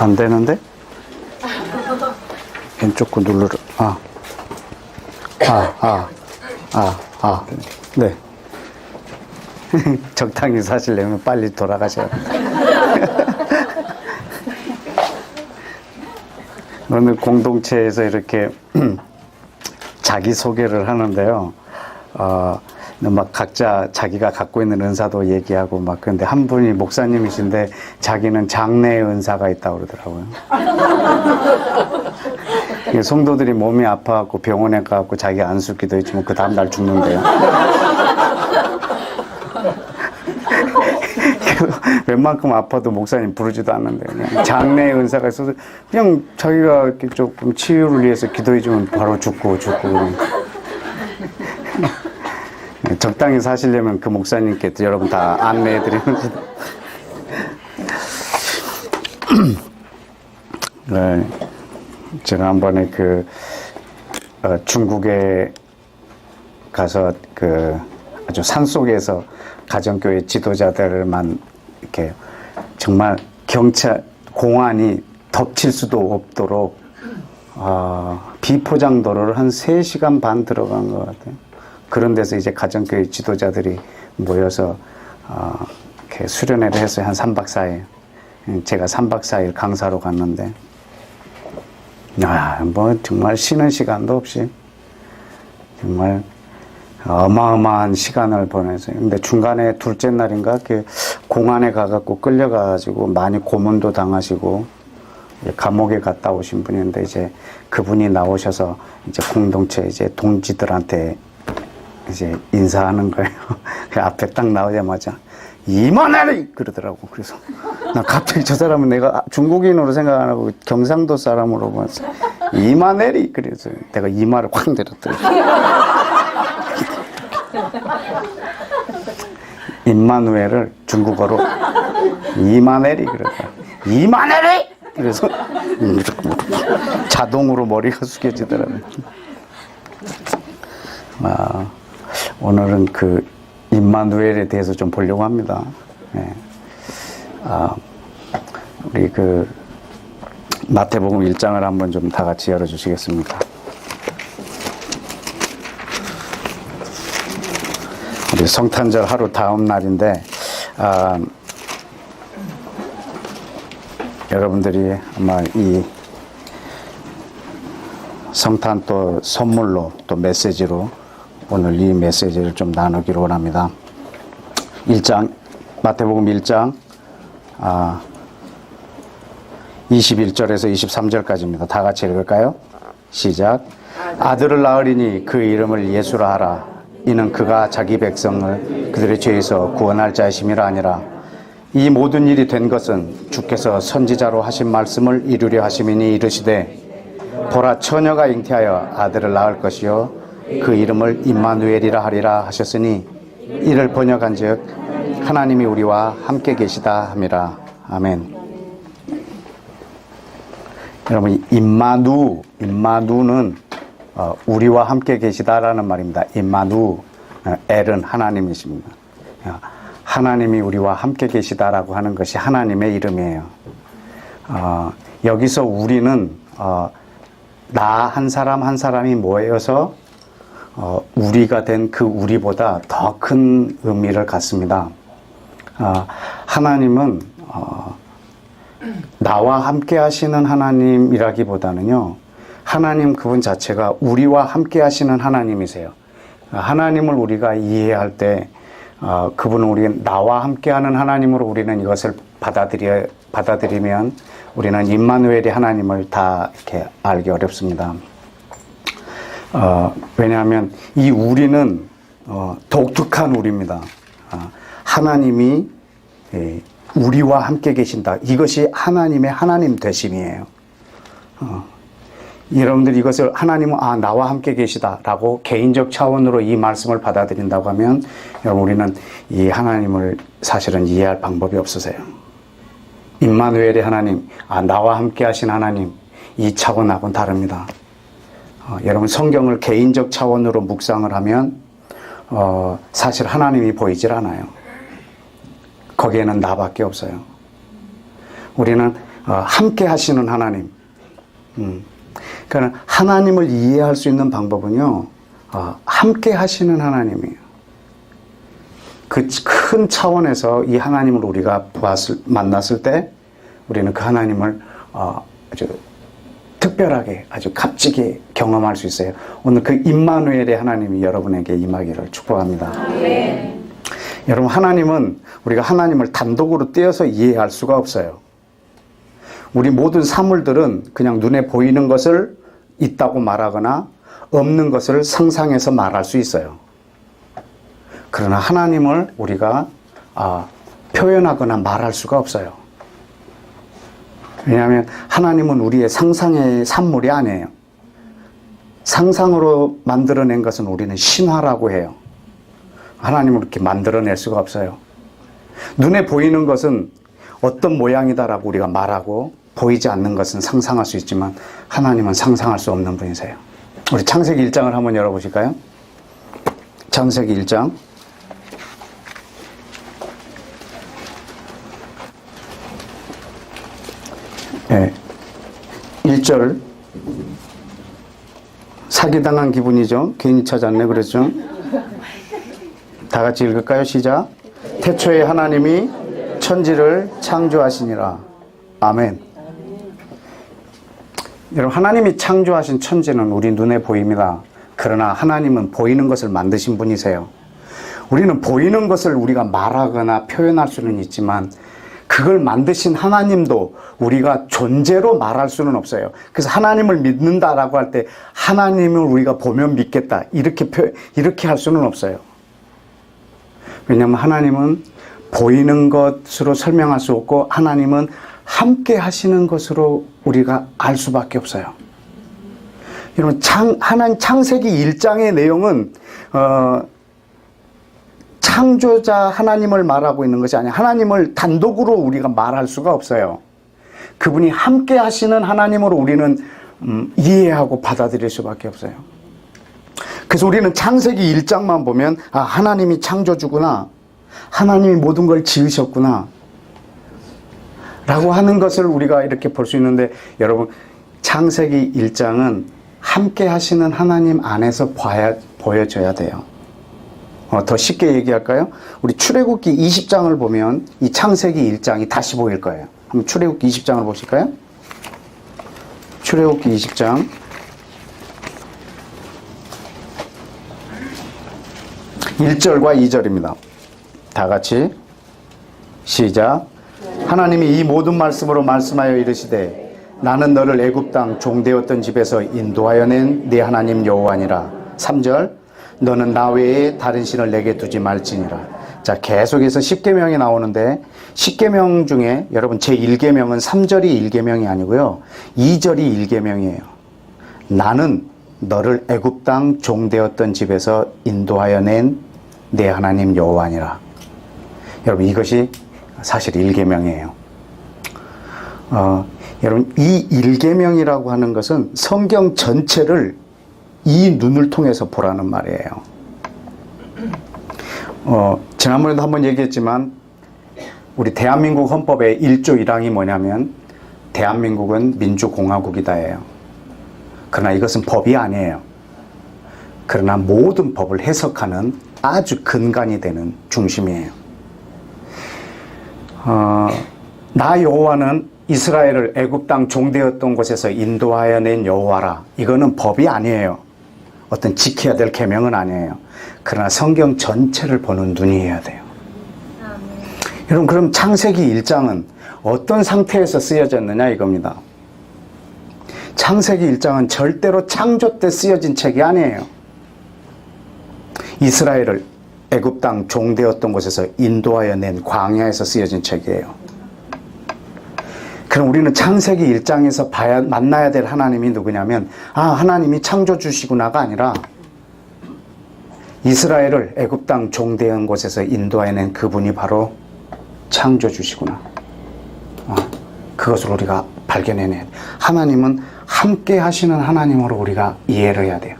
안 되는데? 왼쪽 거 누르라. 네. 적당히 사시려면 빨리 돌아가셔야 돼요. 어느 공동체에서 이렇게 자기소개를 하는데요. 막 각자 자기가 갖고 있는 은사도 얘기하고 막 그런데 한 분이 목사님이신데 자기는 장래의 은사가 있다고 그러더라고요. 성도들이 몸이 아파갖고 병원에 가갖고 자기 안수기도 했지만 그 다음날 죽는데요. 웬만큼 아파도 목사님 부르지도 않는데 그냥 장래의 은사가 있어서 그냥 자기가 이렇게 조금 치유를 위해서 기도해주면 바로 죽고 적당히 사시려면 그 목사님께 여러분 다 안내해드리면서 네, 제가 한번에 중국에 가서 아주 산속에서 가정교회 지도자들만 이렇게 정말 공안이 덮칠 수도 없도록 비포장도로를 한 3시간 반 들어간 것 같아요. 그런 데서 이제 가정교회 지도자들이 모여서 이렇게 수련회를 했어요. 한 3박 4일. 제가 3박 4일 강사로 갔는데 뭐 정말 쉬는 시간도 없이 정말 어마어마한 시간을 보내서요. 근데 중간에 둘째 날인가 공안에 가갖고 끌려가가지고 많이 고문도 당하시고 감옥에 갔다 오신 분인데 이제 그분이 나오셔서 이제 공동체 이제 동지들한테 이제 인사하는 거예요. 그 앞에 딱 나오자마자 이만해리 그러더라고. 그래서 나 갑자기 저 사람은 내가 중국인으로 생각 안 하고 경상도 사람으로 봤어. 이만해리 그래서 내가 이마를 확 내렸더라고. 임마누엘을 중국어로 이만해리 그랬다. 이만해리 그래서 자동으로 머리가 숙여지더라고요. 오늘은 임마누엘에 대해서 좀 보려고 합니다. 네. 우리 마태복음 1장을 한번 좀 다 같이 열어주시겠습니까? 우리 성탄절 하루 다음 날인데, 여러분들이 아마 이 성탄 또 선물로 또 메시지로 오늘 이 메시지를 좀 나누기로 원합니다. 1장, 마태복음 1장, 21절에서 23절까지입니다. 다 같이 읽을까요? 시작. 아들을 낳으리니 그 이름을 예수라 하라. 이는 그가 자기 백성을 그들의 죄에서 구원할 자이심이라 하니라. 이 모든 일이 된 것은 주께서 선지자로 하신 말씀을 이루려 하심이니 이르시되 보라 처녀가 잉태하여 아들을 낳을 것이요 그 이름을 임마누엘이라 하리라 하셨으니 이를 번역한즉 하나님이 우리와 함께 계시다 함이라. 아멘. 여러분 임마누는 우리와 함께 계시다라는 말입니다. 임마누엘은 하나님이십니다. 하나님이 우리와 함께 계시다라고 하는 것이 하나님의 이름이에요. 여기서 우리는 나 한 사람 한 사람이 모여서 우리가 된 그 우리보다 더 큰 의미를 갖습니다. 하나님은 나와 함께 하시는 하나님이라기보다는요, 하나님 그분 자체가 우리와 함께 하시는 하나님이세요. 하나님을 우리가 이해할 때 그분은 우리 나와 함께 하는 하나님으로 우리는 이것을 받아들이면 우리는 임마누엘이 하나님을 다 이렇게 알기 어렵습니다. 왜냐하면 이 우리는 독특한 우리입니다. 하나님이 우리와 함께 계신다. 이것이 하나님의 하나님 되심이에요. 여러분들 이것을 하나님은 나와 함께 계시다라고 개인적 차원으로 이 말씀을 받아들인다고 하면 여러분 우리는 이 하나님을 사실은 이해할 방법이 없으세요. 임마누엘의 하나님, 나와 함께 하신 하나님, 이 차원하고는 다릅니다. 여러분 성경을 개인적 차원으로 묵상을 하면 사실 하나님이 보이질 않아요. 거기에는 나밖에 없어요. 우리는 함께 하시는 하나님. 그러니까 하나님을 이해할 수 있는 방법은요, 함께 하시는 하나님이에요. 그 큰 차원에서 이 하나님을 우리가 만났을 때 우리는 그 하나님을 아주 특별하게, 아주 값지게 경험할 수 있어요. 오늘 그 임마누엘의 하나님이 여러분에게 임하기를 축복합니다. 네. 여러분, 하나님은 우리가 하나님을 단독으로 떼어서 이해할 수가 없어요. 우리 모든 사물들은 그냥 눈에 보이는 것을 있다고 말하거나 없는 것을 상상해서 말할 수 있어요. 그러나 하나님을 우리가 표현하거나 말할 수가 없어요. 왜냐하면 하나님은 우리의 상상의 산물이 아니에요. 상상으로 만들어낸 것은 우리는 신화라고 해요. 하나님을 이렇게 만들어낼 수가 없어요. 눈에 보이는 것은 어떤 모양이다라고 우리가 말하고, 보이지 않는 것은 상상할 수 있지만 하나님은 상상할 수 없는 분이세요. 우리 창세기 1장을 한번 열어보실까요? 창세기 1장. 네. 1절. 사기당한 기분이죠. 괜히 찾았네 그랬죠. 다 같이 읽을까요? 시작. 태초에 하나님이 천지를 창조하시니라. 아멘. 여러분, 하나님이 창조하신 천지는 우리 눈에 보입니다. 그러나 하나님은 보이는 것을 만드신 분이세요. 우리는 보이는 것을 우리가 말하거나 표현할 수는 있지만 그걸 만드신 하나님도 우리가 존재로 말할 수는 없어요. 그래서 하나님을 믿는다라고 할 때 하나님을 우리가 보면 믿겠다 이렇게 할 수는 없어요. 왜냐하면 하나님은 보이는 것으로 설명할 수 없고 하나님은 함께 하시는 것으로 우리가 알 수밖에 없어요. 여러분, 하나님 창세기 1장의 내용은 창조자 하나님을 말하고 있는 것이 아니라 하나님을 단독으로 우리가 말할 수가 없어요. 그분이 함께 하시는 하나님으로 우리는 이해하고 받아들일 수밖에 없어요. 그래서 우리는 창세기 1장만 보면 하나님이 창조주구나, 하나님이 모든 걸 지으셨구나 라고 하는 것을 우리가 이렇게 볼 수 있는데, 여러분, 창세기 1장은 함께 하시는 하나님 안에서 보여져야 돼요. 더 쉽게 얘기할까요? 우리 출애굽기 20장을 보면 이 창세기 1장이 다시 보일 거예요. 한번 출애굽기 20장을 보실까요? 출애굽기 20장 1절과 2절입니다. 다 같이 시작. 하나님이 이 모든 말씀으로 말씀하여 이르시되 나는 너를 애굽 땅 종되었던 집에서 인도하여 낸 네 하나님 여호와니라. 3절. 너는 나 외에 다른 신을 내게 두지 말지니라. 자, 계속해서 10계명이 나오는데 10계명 중에 여러분 제1계명은 3절이 1계명이 아니고요. 2절이 1계명이에요. 나는 너를 애굽 땅 종되었던 집에서 인도하여 낸 네 하나님 여호와니라. 여러분, 이것이 사실 1계명이에요. 여러분, 이 1계명이라고 하는 것은 성경 전체를 이 눈을 통해서 보라는 말이에요. 지난번에도 한번 얘기했지만 우리 대한민국 헌법의 1조 1항이 뭐냐면 대한민국은 민주공화국이다예요. 그러나 이것은 법이 아니에요. 그러나 모든 법을 해석하는 아주 근간이 되는 중심이에요. 나 여호와는 이스라엘을 애굽 땅 종되었던 곳에서 인도하여 낸 여호와라. 이거는 법이 아니에요. 어떤 지켜야 될 계명은 아니에요. 그러나 성경 전체를 보는 눈이어야 돼요. 여러분, 그럼 창세기 1장은 어떤 상태에서 쓰여졌느냐 이겁니다. 창세기 1장은 절대로 창조 때 쓰여진 책이 아니에요. 이스라엘을 애굽 땅 종되었던 곳에서 인도하여 낸 광야에서 쓰여진 책이에요. 그럼 우리는 창세기 1장에서 만나야 될 하나님이 누구냐면 하나님이 창조주시구나가 아니라 이스라엘을 애굽 땅 종되은 곳에서 인도해낸 그분이 바로 창조주시구나. 그것을 우리가 발견해내야 돼요. 하나님은 함께 하시는 하나님으로 우리가 이해를 해야 돼요.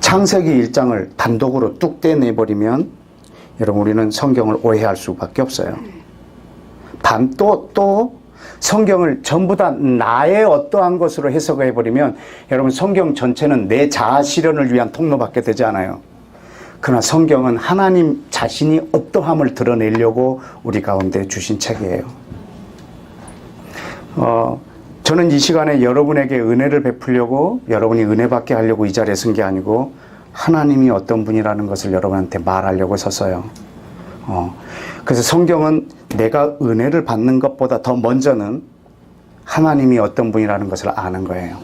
창세기 1장을 단독으로 뚝 떼내버리면 여러분, 우리는 성경을 오해할 수밖에 없어요. 또 성경을 전부 다 나의 어떠한 것으로 해석해 버리면 여러분 성경 전체는 내 자아 실현을 위한 통로밖에 되지 않아요. 그러나 성경은 하나님 자신이 어떠함을 드러내려고 우리 가운데 주신 책이에요. 저는 이 시간에 여러분에게 은혜를 베풀려고, 여러분이 은혜 받게 하려고 이 자리에 선 게 아니고 하나님이 어떤 분이라는 것을 여러분한테 말하려고 섰어요. 그래서 성경은 내가 은혜를 받는 것보다 더 먼저는 하나님이 어떤 분이라는 것을 아는 거예요.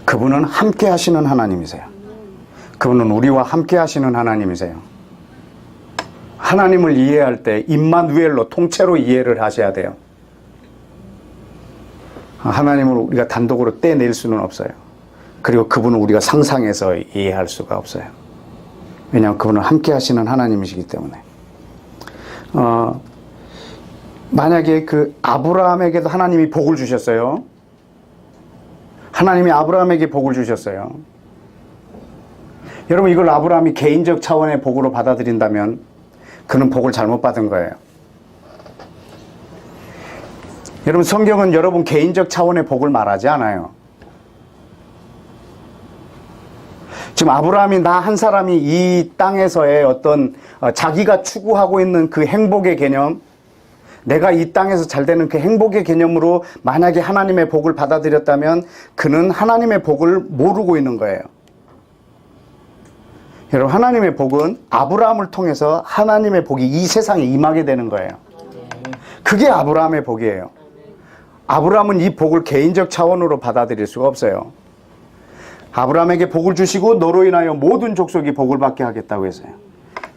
그분은 함께 하시는 하나님이세요. 그분은 우리와 함께 하시는 하나님이세요. 하나님을 이해할 때 임마누엘로 통째로 이해를 하셔야 돼요. 하나님을 우리가 단독으로 떼낼 수는 없어요. 그리고 그분은 우리가 상상해서 이해할 수가 없어요. 왜냐하면 그분은 함께 하시는 하나님이시기 때문에. 만약에 그 아브라함에게도 하나님이 복을 주셨어요. 하나님이 아브라함에게 복을 주셨어요. 여러분 이걸 아브라함이 개인적 차원의 복으로 받아들인다면 그는 복을 잘못 받은 거예요. 여러분 성경은 여러분 개인적 차원의 복을 말하지 않아요. 지금 아브라함이 나 한 사람이 이 땅에서의 어떤 자기가 추구하고 있는 그 행복의 개념, 내가 이 땅에서 잘 되는 그 행복의 개념으로 만약에 하나님의 복을 받아들였다면 그는 하나님의 복을 모르고 있는 거예요. 여러분 하나님의 복은 아브라함을 통해서 하나님의 복이 이 세상에 임하게 되는 거예요. 그게 아브라함의 복이에요. 아브라함은 이 복을 개인적 차원으로 받아들일 수가 없어요. 아브라함에게 복을 주시고 너로 인하여 모든 족속이 복을 받게 하겠다고 했어요.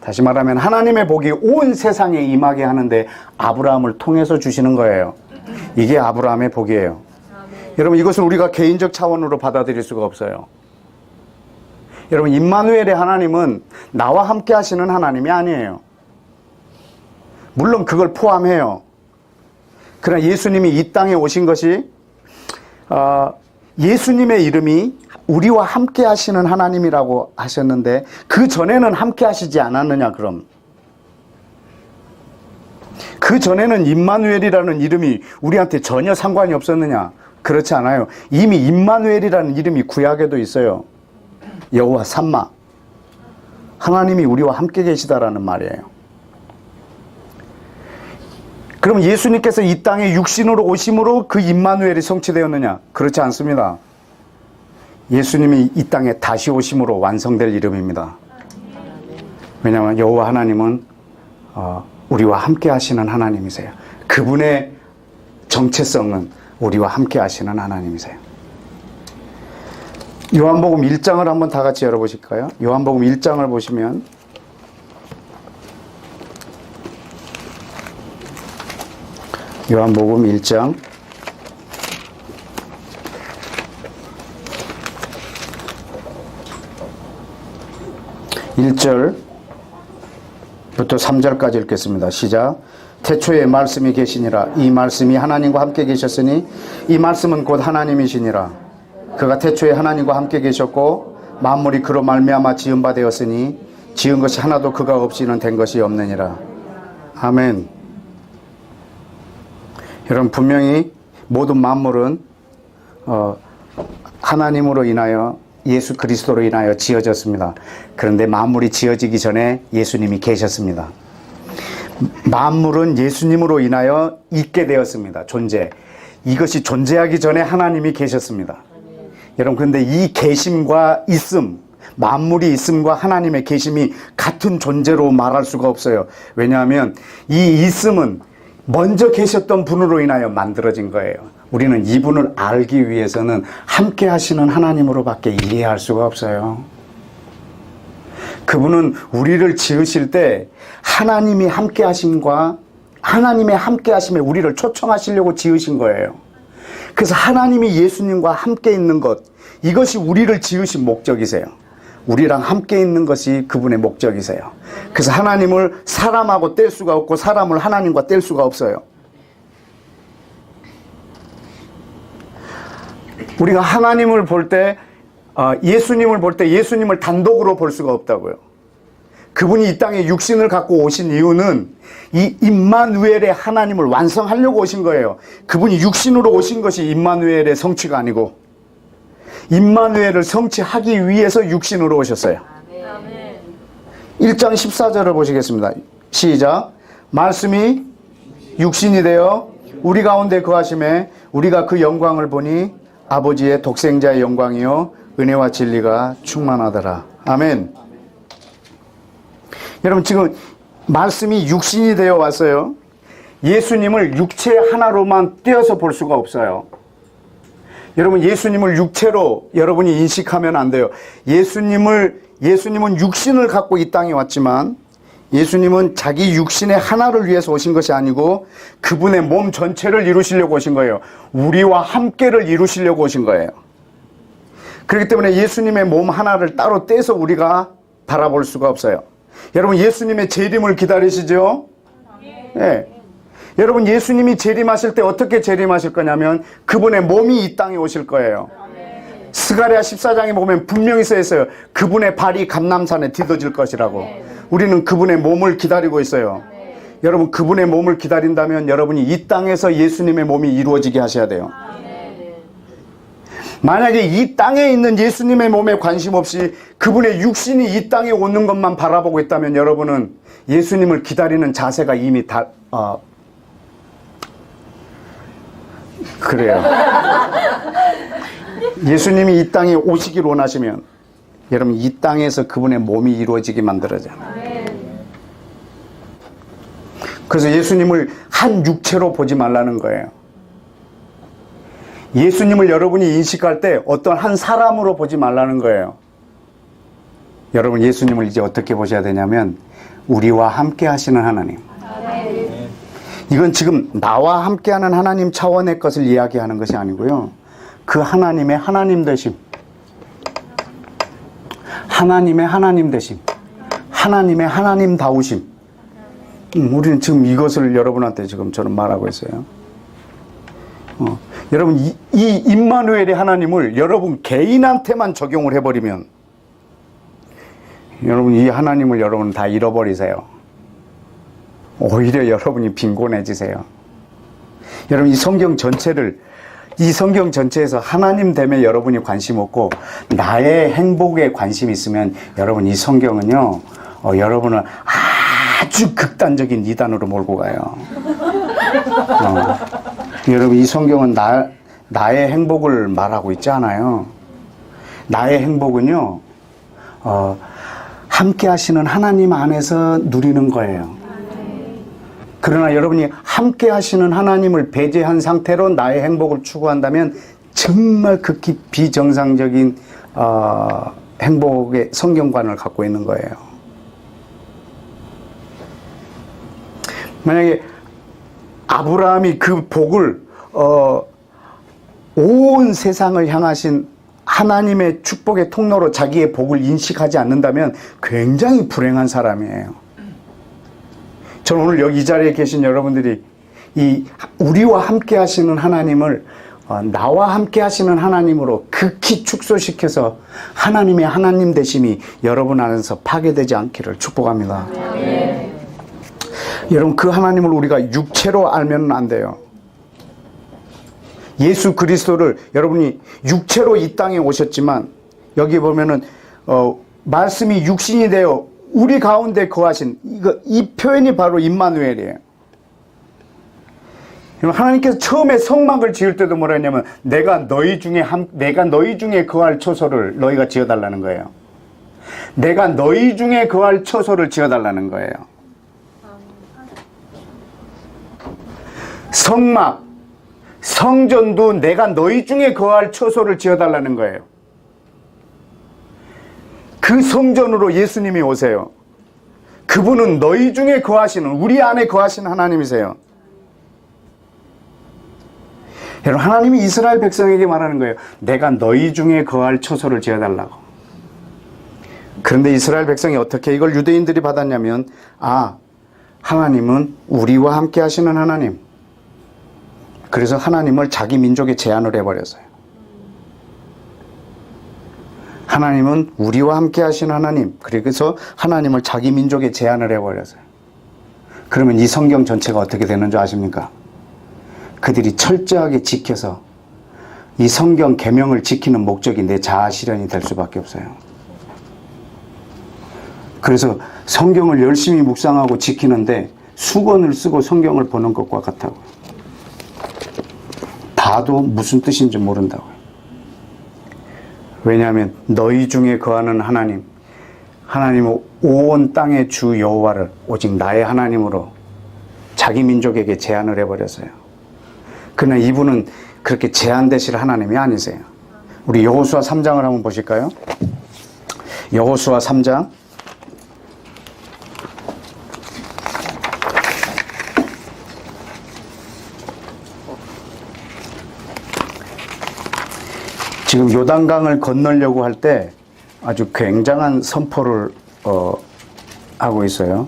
다시 말하면 하나님의 복이 온 세상에 임하게 하는데 아브라함을 통해서 주시는 거예요. 이게 아브라함의 복이에요. 여러분 이것은 우리가 개인적 차원으로 받아들일 수가 없어요. 여러분 임마누엘의 하나님은 나와 함께 하시는 하나님이 아니에요. 물론 그걸 포함해요. 그러나 예수님이 이 땅에 오신 것이 예수님의 이름이 우리와 함께 하시는 하나님이라고 하셨는데 그 전에는 함께 하시지 않았느냐 그럼? 그 전에는 임마누엘이라는 이름이 우리한테 전혀 상관이 없었느냐? 그렇지 않아요. 이미 임마누엘이라는 이름이 구약에도 있어요. 여호와 삼마, 하나님이 우리와 함께 계시다라는 말이에요. 그럼 예수님께서 이 땅에 육신으로 오심으로 그 임마누엘이 성취되었느냐? 그렇지 않습니다. 예수님이 이 땅에 다시 오심으로 완성될 이름입니다. 왜냐하면 여호와 하나님은 우리와 함께 하시는 하나님이세요. 그분의 정체성은 우리와 함께 하시는 하나님이세요. 요한복음 1장을 한번 다 같이 열어보실까요? 요한복음 1장을 보시면 요한복음 1장 1절부터 3절까지 읽겠습니다. 시작. 태초에 말씀이 계시니라. 이 말씀이 하나님과 함께 계셨으니 이 말씀은 곧 하나님이시니라. 그가 태초에 하나님과 함께 계셨고 만물이 그로 말미암아 지은 바 되었으니 지은 것이 하나도 그가 없이는 된 것이 없느니라. 아멘. 여러분 분명히 모든 만물은 하나님으로 인하여 예수 그리스도로 인하여 지어졌습니다. 그런데 만물이 지어지기 전에 예수님이 계셨습니다. 만물은 예수님으로 인하여 있게 되었습니다. 존재. 이것이 존재하기 전에 하나님이 계셨습니다. 여러분 그런데 이 계심과 있음, 만물이 있음과 하나님의 계심이 같은 존재로 말할 수가 없어요. 왜냐하면 이 있음은 먼저 계셨던 분으로 인하여 만들어진 거예요. 우리는 이분을 알기 위해서는 함께 하시는 하나님으로밖에 이해할 수가 없어요. 그분은 우리를 지으실 때 하나님이 함께 하심과 하나님의 함께 하심에 우리를 초청하시려고 지으신 거예요. 그래서 하나님이 예수님과 함께 있는 것, 이것이 우리를 지으신 목적이세요. 우리랑 함께 있는 것이 그분의 목적이세요. 그래서 하나님을 사람하고 뗄 수가 없고 사람을 하나님과 뗄 수가 없어요. 우리가 하나님을 볼 때 예수님을 볼 때 예수님을 단독으로 볼 수가 없다고요. 그분이 이 땅에 육신을 갖고 오신 이유는 이 임마누엘의 하나님을 완성하려고 오신 거예요. 그분이 육신으로 오신 것이 임마누엘의 성취가 아니고 임마누엘을 성취하기 위해서 육신으로 오셨어요. 1장 14절을 보시겠습니다. 시작. 말씀이 육신이 되어 우리 가운데 거하심에 우리가 그 영광을 보니 아버지의 독생자의 영광이요 은혜와 진리가 충만하더라. 아멘. 여러분 지금 말씀이 육신이 되어 왔어요. 예수님을 육체 하나로만 떼어서 볼 수가 없어요. 여러분 예수님을 육체로 여러분이 인식하면 안 돼요. 예수님은 육신을 갖고 이 땅에 왔지만 예수님은 자기 육신의 하나를 위해서 오신 것이 아니고 그분의 몸 전체를 이루시려고 오신 거예요. 우리와 함께를 이루시려고 오신 거예요. 그렇기 때문에 예수님의 몸 하나를 따로 떼서 우리가 바라볼 수가 없어요. 여러분 예수님의 재림을 기다리시죠? 네. 여러분 예수님이 재림하실 때 어떻게 재림하실 거냐면 그분의 몸이 이 땅에 오실 거예요. 스가랴 14장에 보면 분명히 써 있어요. 그분의 발이 감람산에 디뎌질 것이라고. 우리는 그분의 몸을 기다리고 있어요. 여러분 그분의 몸을 기다린다면 여러분이 이 땅에서 예수님의 몸이 이루어지게 하셔야 돼요. 만약에 이 땅에 있는 예수님의 몸에 관심 없이 그분의 육신이 이 땅에 오는 것만 바라보고 있다면 여러분은 예수님을 기다리는 자세가 이미 그래요. 예수님이 이 땅에 오시길 원하시면 여러분 이 땅에서 그분의 몸이 이루어지게 만들어져요. 그래서 예수님을 한 육체로 보지 말라는 거예요. 예수님을 여러분이 인식할 때 어떤 한 사람으로 보지 말라는 거예요. 여러분 예수님을 이제 어떻게 보셔야 되냐면 우리와 함께 하시는 하나님. 이건 지금 나와 함께하는 하나님 차원의 것을 이야기하는 것이 아니고요. 그 하나님의 하나님 되심, 하나님의 하나님 되심, 하나님의 하나님다우심. 우리는 지금 이것을 여러분한테 지금 저는 말하고 있어요. 여러분 이 임마누엘의 하나님을 여러분 개인한테만 적용을 해버리면 여러분 이 하나님을 여러분 다 잃어버리세요. 오히려 여러분이 빈곤해지세요. 여러분 이 성경 전체에서 하나님 됨에 여러분이 관심 없고 나의 행복에 관심이 있으면 여러분 이 성경은요 여러분을 아주 극단적인 이단으로 몰고 가요. 여러분 이 성경은 나의 행복을 말하고 있지 않아요. 나의 행복은요 함께 하시는 하나님 안에서 누리는 거예요. 그러나 여러분이 함께 하시는 하나님을 배제한 상태로 나의 행복을 추구한다면 정말 극히 비정상적인 행복의 성경관을 갖고 있는 거예요. 만약에 아브라함이 그 복을 온 세상을 향하신 하나님의 축복의 통로로 자기의 복을 인식하지 않는다면 굉장히 불행한 사람이에요. 저는 오늘 여기 이 자리에 계신 여러분들이 이 우리와 함께 하시는 하나님을 나와 함께 하시는 하나님으로 극히 축소시켜서 하나님의 하나님 되심이 여러분 안에서 파괴되지 않기를 축복합니다. 여러분 그 하나님을 우리가 육체로 알면 안 돼요. 예수 그리스도를 여러분이 육체로 이 땅에 오셨지만 여기 보면은 말씀이 육신이 되어 우리 가운데 거하신 이 표현이 바로 임마누엘이에요. 하나님께서 처음에 성막을 지을 때도 뭐라 했냐면 내가 너희 중에 거할 처소를 너희가 지어달라는 거예요. 내가 너희 중에 거할 처소를 지어달라는 거예요. 성막, 성전도 내가 너희 중에 거할 처소를 지어달라는 거예요. 그 성전으로 예수님이 오세요. 그분은 너희 중에 거하시는, 우리 안에 거하시는 하나님이세요. 여러분, 하나님이 이스라엘 백성에게 말하는 거예요. 내가 너희 중에 거할 처소를 지어달라고. 그런데 이스라엘 백성이 어떻게 이걸 유대인들이 받았냐면, 하나님은 우리와 함께 하시는 하나님. 그래서 하나님을 자기 민족에 제한을 해버렸어요. 하나님은 우리와 함께 하신 하나님. 그래서 하나님을 자기 민족에 제한을 해버렸어요. 그러면 이 성경 전체가 어떻게 되는 줄 아십니까? 그들이 철저하게 지켜서 이 성경 계명을 지키는 목적이 내 자아 실현이 될 수밖에 없어요. 그래서 성경을 열심히 묵상하고 지키는데 수건을 쓰고 성경을 보는 것과 같다고. 봐도 무슨 뜻인지 모른다고요. 왜냐하면 너희 중에 거하는 하나님은 온 땅의 주 여호와를 오직 나의 하나님으로 자기 민족에게 제한을 해버렸어요. 그러나 이분은 그렇게 제한되실 하나님이 아니세요. 우리 여호수아 3장을 한번 보실까요? 여호수아 3장. 지금 요단강을 건너려고 할 때 아주 굉장한 선포를 하고 있어요.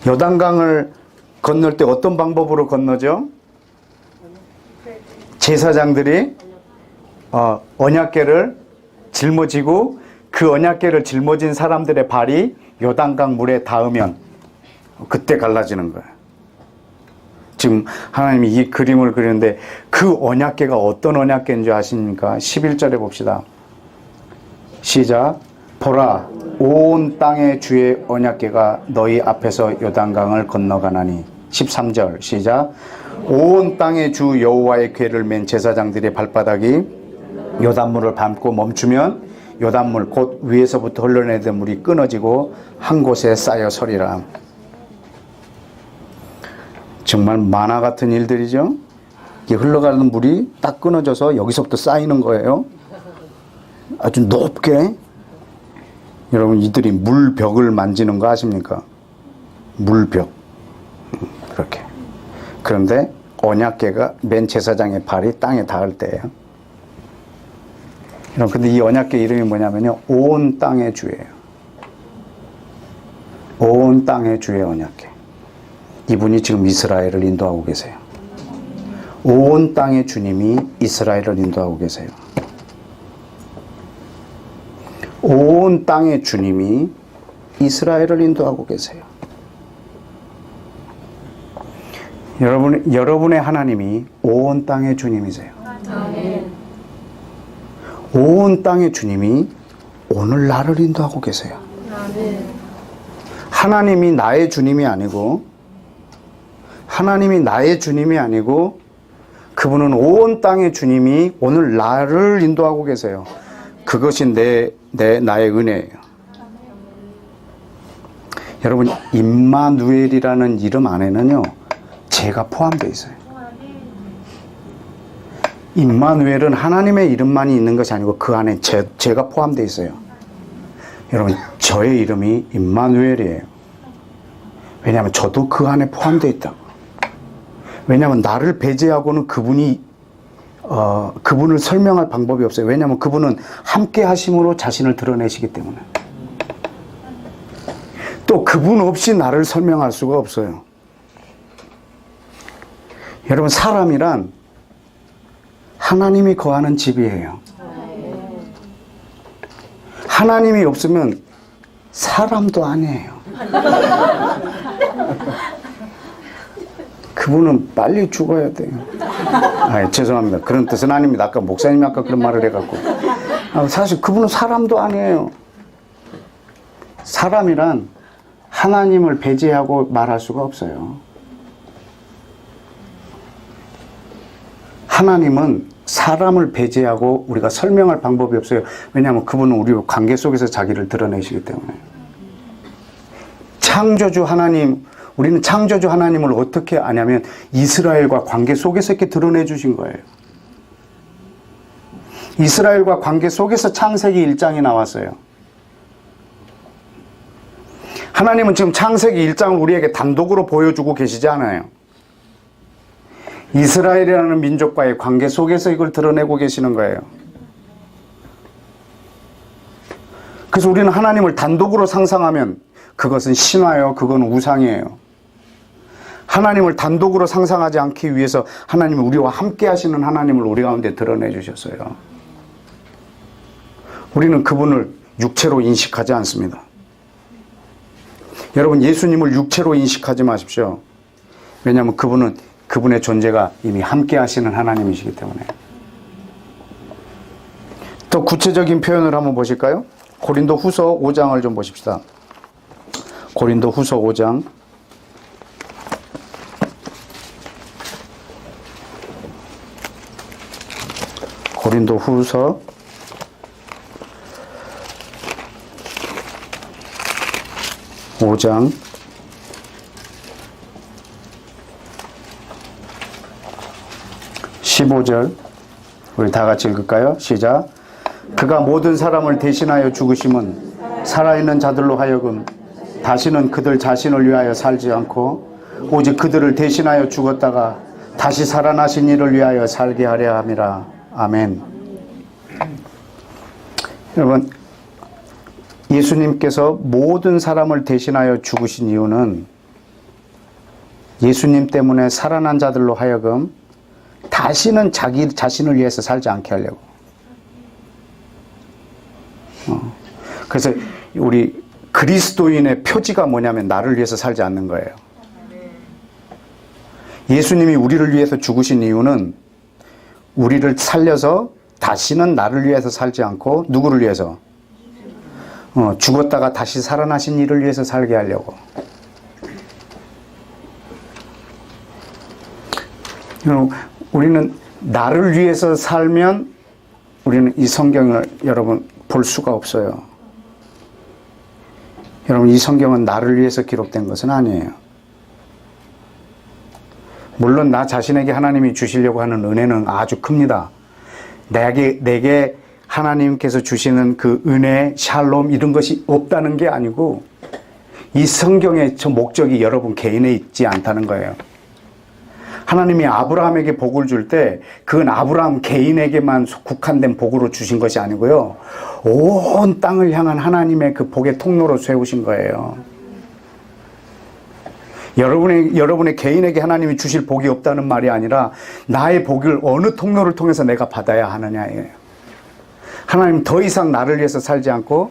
요단강을 건널 때 어떤 방법으로 건너죠? 제사장들이 언약궤를 짊어지고 그 언약궤를 짊어진 사람들의 발이 요단강 물에 닿으면 그때 갈라지는 거예요. 지금 하나님이 이 그림을 그리는데 그 언약궤가 어떤 언약궤인지 아십니까? 11절에 봅시다. 시작. 보라, 온 땅의 주의 언약궤가 너희 앞에서 요단강을 건너가나니. 13절 시작. 온 땅의 주 여호와의 궤를 맨 제사장들의 발바닥이 요단물을 밟고 멈추면 요단물 곧 위에서부터 흘러내던 물이 끊어지고 한 곳에 쌓여 서리라. 정말 만화 같은 일들이죠. 이게 흘러가는 물이 딱 끊어져서 여기서부터 쌓이는 거예요. 아주 높게. 여러분, 이들이 물벽을 만지는 거 아십니까? 물벽. 그렇게. 그런데 언약궤가 맨 제사장의 발이 땅에 닿을 때예요. 여러분, 근데 이 언약궤 이름이 뭐냐면요, 온 땅의 주예요. 온 땅의 주의 언약궤. 이분이 지금 이스라엘을 인도하고 계세요. 온 땅의 주님이 이스라엘을 인도하고 계세요. 온 땅의 주님이 이스라엘을 인도하고 계세요. 여러분의 하나님이 온 땅의 주님이세요. 온 땅의 주님이 오늘 나를 인도하고 계세요. 하나님이 나의 주님이 아니고 그분은 온 땅의 주님이 오늘 나를 인도하고 계세요. 그것이 나의 은혜예요. 여러분, 임마누엘이라는 이름 안에는요, 제가 포함되어 있어요. 임마누엘은 하나님의 이름만이 있는 것이 아니고 그 안에 제가 포함되어 있어요. 여러분, 저의 이름이 임마누엘이에요. 왜냐하면 저도 그 안에 포함되어 있다고. 왜냐하면 나를 배제하고는 그분을 설명할 방법이 없어요. 왜냐하면 그분은 함께 하심으로 자신을 드러내시기 때문에. 또 그분 없이 나를 설명할 수가 없어요. 여러분, 사람이란 하나님이 거하는 집이에요. 하나님이 없으면 사람도 아니에요. 그분은 빨리 죽어야 돼요. 죄송합니다. 그런 뜻은 아닙니다. 아까 목사님이 그런 말을 해갖고. 사실 그분은 사람도 아니에요. 사람이란 하나님을 배제하고 말할 수가 없어요. 하나님은 사람을 배제하고 우리가 설명할 방법이 없어요. 왜냐하면 그분은 우리와 관계 속에서 자기를 드러내시기 때문에. 창조주 하나님, 우리는 창조주 하나님을 어떻게 아냐면 이스라엘과 관계 속에서 이렇게 드러내 주신 거예요. 이스라엘과 관계 속에서 창세기 1장이 나왔어요. 하나님은 지금 창세기 1장을 우리에게 단독으로 보여주고 계시지 않아요. 이스라엘이라는 민족과의 관계 속에서 이걸 드러내고 계시는 거예요. 그래서 우리는 하나님을 단독으로 상상하면 그것은 신화예요. 그건 우상이에요. 하나님을 단독으로 상상하지 않기 위해서 하나님은 우리와 함께 하시는 하나님을 우리 가운데 드러내 주셨어요. 우리는 그분을 육체로 인식하지 않습니다. 여러분, 예수님을 육체로 인식하지 마십시오. 왜냐하면 그분은 그분의 존재가 이미 함께 하시는 하나님이시기 때문에. 또 구체적인 표현을 한번 보실까요? 고린도 후서 5장을 좀 보십시다. 고린도 후서 5장. 고린도 후서 5장 15절 우리 다 같이 읽을까요? 시작. 그가 모든 사람을 대신하여 죽으심은 살아있는 자들로 하여금 다시는 그들 자신을 위하여 살지 않고 오직 그들을 대신하여 죽었다가 다시 살아나신 이를 위하여 살게 하려 함이라. 아멘. 여러분, 예수님께서 모든 사람을 대신하여 죽으신 이유는 예수님 때문에 살아난 자들로 하여금 다시는 자기 자신을 위해서 살지 않게 하려고. 그래서 우리 그리스도인의 표지가 뭐냐면 나를 위해서 살지 않는 거예요. 예수님이 우리를 위해서 죽으신 이유는 우리를 살려서 다시는 나를 위해서 살지 않고 누구를 위해서? 죽었다가 다시 살아나신 이를 위해서 살게 하려고. 우리는 나를 위해서 살면 우리는 이 성경을 여러분 볼 수가 없어요. 여러분, 이 성경은 나를 위해서 기록된 것은 아니에요. 물론 나 자신에게 하나님이 주시려고 하는 은혜는 아주 큽니다. 내게 하나님께서 주시는 그 은혜, 샬롬 이런 것이 없다는 게 아니고 이 성경의 저 목적이 여러분 개인에 있지 않다는 거예요. 하나님이 아브라함에게 복을 줄 때 그건 아브라함 개인에게만 국한된 복으로 주신 것이 아니고요. 온 땅을 향한 하나님의 그 복의 통로로 세우신 거예요. 여러분의 개인에게 하나님이 주실 복이 없다는 말이 아니라 나의 복을 어느 통로를 통해서 내가 받아야 하느냐예요. 하나님 더 이상 나를 위해서 살지 않고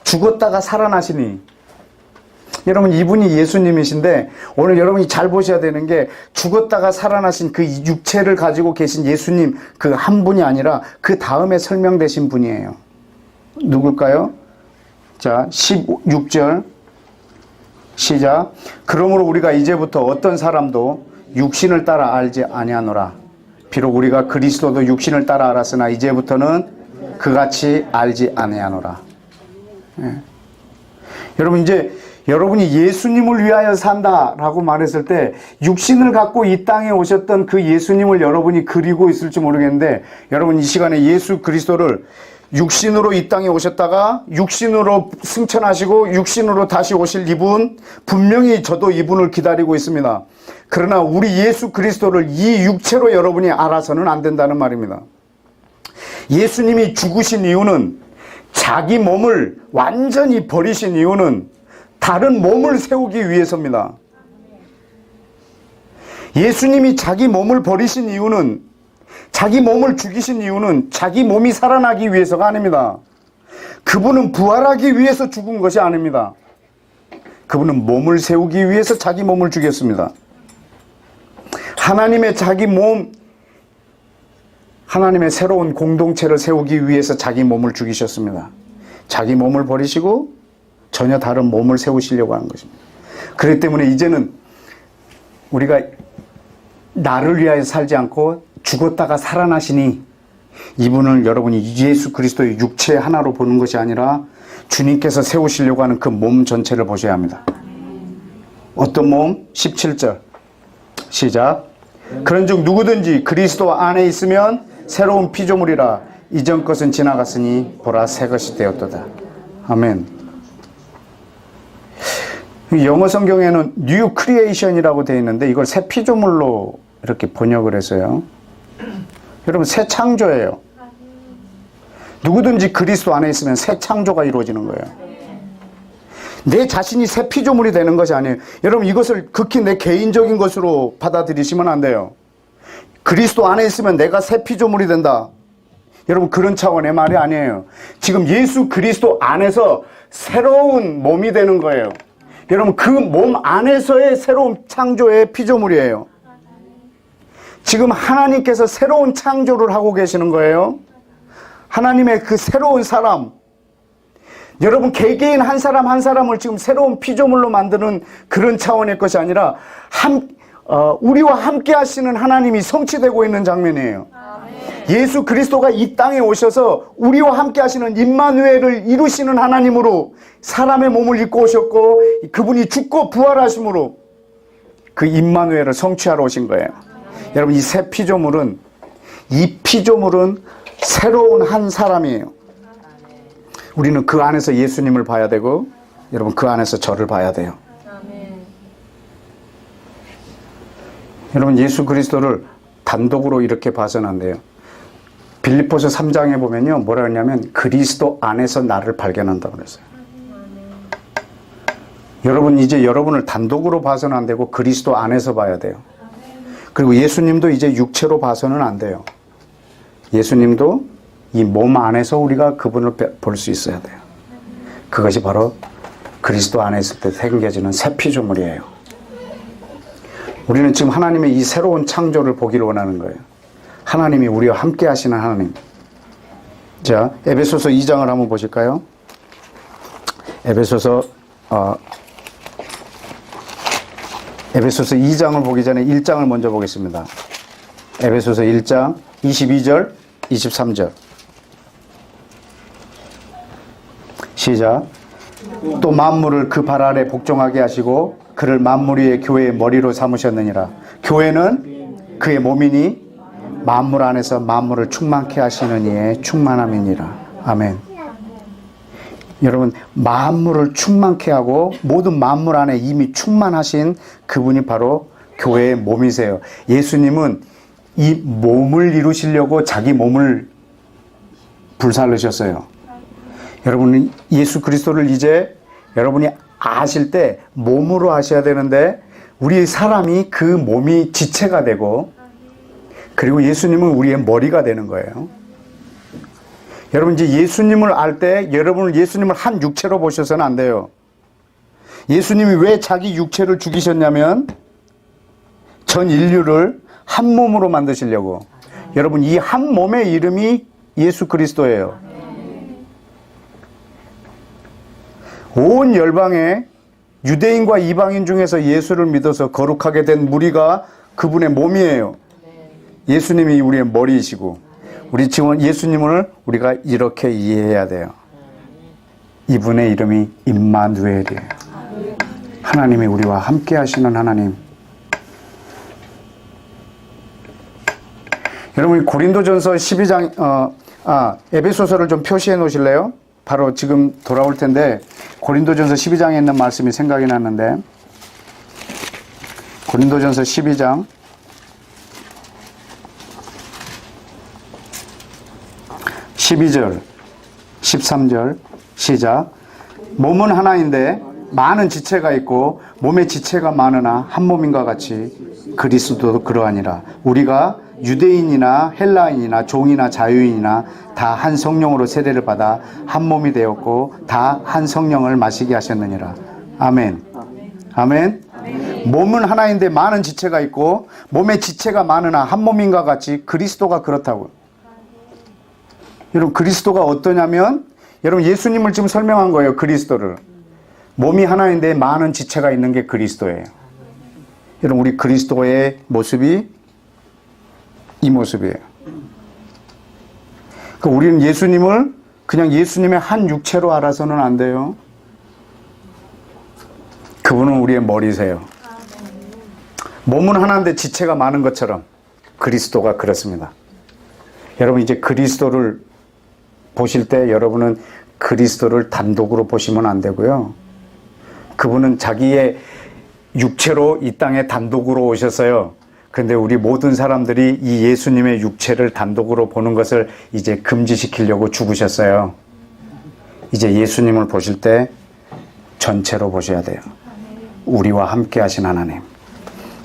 죽었다가 살아나시니, 여러분 이분이 예수님이신데 오늘 여러분이 잘 보셔야 되는 게 죽었다가 살아나신 그 육체를 가지고 계신 예수님 그 한 분이 아니라 그 다음에 설명되신 분이에요. 누굴까요? 자, 16절 시작. 그러므로 우리가 이제부터 어떤 사람도 육신을 따라 알지 아니하노라. 비록 우리가 그리스도도 육신을 따라 알았으나 이제부터는 그같이 알지 아니하노라. 예. 여러분, 이제 여러분이 예수님을 위하여 산다라고 말했을 때 육신을 갖고 이 땅에 오셨던 그 예수님을 여러분이 그리고 있을지 모르겠는데, 여러분 이 시간에 예수 그리스도를 육신으로 이 땅에 오셨다가 육신으로 승천하시고 육신으로 다시 오실 이분, 분명히 저도 이분을 기다리고 있습니다. 그러나 우리 예수 그리스도를 이 육체로 여러분이 알아서는 안 된다는 말입니다. 예수님이 죽으신 이유는, 자기 몸을 완전히 버리신 이유는 다른 몸을 세우기 위해서입니다. 예수님이 자기 몸을 버리신 이유는, 자기 몸을 죽이신 이유는 자기 몸이 살아나기 위해서가 아닙니다. 그분은 부활하기 위해서 죽은 것이 아닙니다. 그분은 몸을 세우기 위해서 자기 몸을 죽였습니다. 하나님의 자기 몸, 하나님의 새로운 공동체를 세우기 위해서 자기 몸을 죽이셨습니다. 자기 몸을 버리시고 전혀 다른 몸을 세우시려고 하는 것입니다. 그렇기 때문에 이제는 우리가 나를 위하여 살지 않고 죽었다가 살아나시니, 이분을 여러분이 예수 그리스도의 육체 하나로 보는 것이 아니라 주님께서 세우시려고 하는 그 몸 전체를 보셔야 합니다. 어떤 몸? 17절 시작. 그런즉 누구든지 그리스도 안에 있으면 새로운 피조물이라, 이전 것은 지나갔으니 보라 새 것이 되었도다. 아멘. 영어 성경에는 뉴 크리에이션이라고 되어 있는데 이걸 새 피조물로 이렇게 번역을 했어요. 여러분, 새 창조예요. 누구든지 그리스도 안에 있으면 새 창조가 이루어지는 거예요. 내 자신이 새 피조물이 되는 것이 아니에요. 여러분, 이것을 극히 내 개인적인 것으로 받아들이시면 안 돼요. 그리스도 안에 있으면 내가 새 피조물이 된다. 여러분 그런 차원의 말이 아니에요. 지금 예수 그리스도 안에서 새로운 몸이 되는 거예요. 여러분 그 몸 안에서의 새로운 창조의 피조물이에요. 지금 하나님께서 새로운 창조를 하고 계시는 거예요. 하나님의 그 새로운 사람, 여러분 개개인 한 사람 한 사람을 지금 새로운 피조물로 만드는 그런 차원의 것이 아니라 우리와 함께 하시는 하나님이 성취되고 있는 장면이에요. 예수 그리스도가 이 땅에 오셔서 우리와 함께 하시는 임마누엘을 이루시는 하나님으로 사람의 몸을 입고 오셨고, 그분이 죽고 부활하심으로 그 임마누엘을 성취하러 오신 거예요. 여러분 이 새 피조물은, 이 피조물은 새로운 한 사람이에요. 우리는 그 안에서 예수님을 봐야 되고, 여러분 그 안에서 저를 봐야 돼요. 여러분 예수 그리스도를 단독으로 이렇게 봐서는 안 돼요. 빌립보서 3장에 보면요 뭐라 했냐면 그리스도 안에서 나를 발견한다고 그랬어요. 여러분 이제 여러분을 단독으로 봐서는 안 되고 그리스도 안에서 봐야 돼요. 그리고 예수님도 이제 육체로 봐서는 안 돼요. 예수님도 이 몸 안에서 우리가 그분을 볼 수 있어야 돼요. 그것이 바로 그리스도 안에 있을 때 생겨지는 새 피조물이에요. 우리는 지금 하나님의 이 새로운 창조를 보기를 원하는 거예요. 하나님이 우리와 함께 하시는 하나님. 자, 에베소서 2장을 한번 보실까요? 에베소서 2장을 보기 전에 1장을 먼저 보겠습니다. 에베소서 1장 22절, 23절. 시작. 또 만물을 그 발 아래 복종하게 하시고 그를 만물 위의 교회의 머리로 삼으셨느니라. 교회는 그의 몸이니 만물 안에서 만물을 충만케 하시는 이의 충만함이니라. 아멘. 여러분 만물을 충만케 하고 모든 만물 안에 이미 충만하신 그분이 바로 교회의 몸이세요. 예수님은 이 몸을 이루시려고 자기 몸을 불살르셨어요. 여러분은 예수 그리스도를 이제 여러분이 아실 때 몸으로 아셔야 되는데, 우리 사람이 그 몸이 지체가 되고, 그리고 예수님은 우리의 머리가 되는 거예요. 여러분 이제 예수님을 알 때 여러분을 예수님을 한 육체로 보셔서는 안 돼요. 예수님이 왜 자기 육체를 죽이셨냐면 전 인류를 한 몸으로 만드시려고. 여러분 이 한 몸의 이름이 예수 그리스도예요. 온 열방에 유대인과 이방인 중에서 예수를 믿어서 거룩하게 된 무리가 그분의 몸이에요. 예수님이 우리의 머리이시고, 우리 지금 예수님을 우리가 이렇게 이해해야 돼요. 이분의 이름이 임마누엘이에요. 하나님이 우리와 함께 하시는 하나님. 여러분 고린도전서 12장 에베소서를 좀 표시해 놓으실래요? 바로 지금 돌아올 텐데 고린도전서 12장에 있는 말씀이 생각이 났는데, 고린도전서 12장 12절 13절 시작. 몸은 하나인데 많은 지체가 있고 몸의 지체가 많으나 한 몸인과 같이 그리스도도 그러하니라. 우리가 유대인이나 헬라인이나 종이나 자유인이나 다 한 성령으로 세례를 받아 한 몸이 되었고 다 한 성령을 마시게 하셨느니라. 아멘. 아멘. 몸은 하나인데 많은 지체가 있고 몸의 지체가 많으나 한 몸인과 같이 그리스도가 그렇다고. 여러분 그리스도가 어떠냐면, 여러분 예수님을 지금 설명한 거예요. 그리스도를. 몸이 하나인데 많은 지체가 있는 게 그리스도예요. 여러분 우리 그리스도의 모습이 이 모습이에요. 그러니까 우리는 예수님을 그냥 예수님의 한 육체로 알아서는 안 돼요. 그분은 우리의 머리세요. 몸은 하나인데 지체가 많은 것처럼 그리스도가 그렇습니다. 여러분 이제 그리스도를 보실 때 여러분은 그리스도를 단독으로 보시면 안 되고요. 그분은 자기의 육체로 이 땅에 단독으로 오셨어요. 그런데 우리 모든 사람들이 이 예수님의 육체를 단독으로 보는 것을 이제 금지시키려고 죽으셨어요. 이제 예수님을 보실 때 전체로 보셔야 돼요. 우리와 함께 하신 하나님.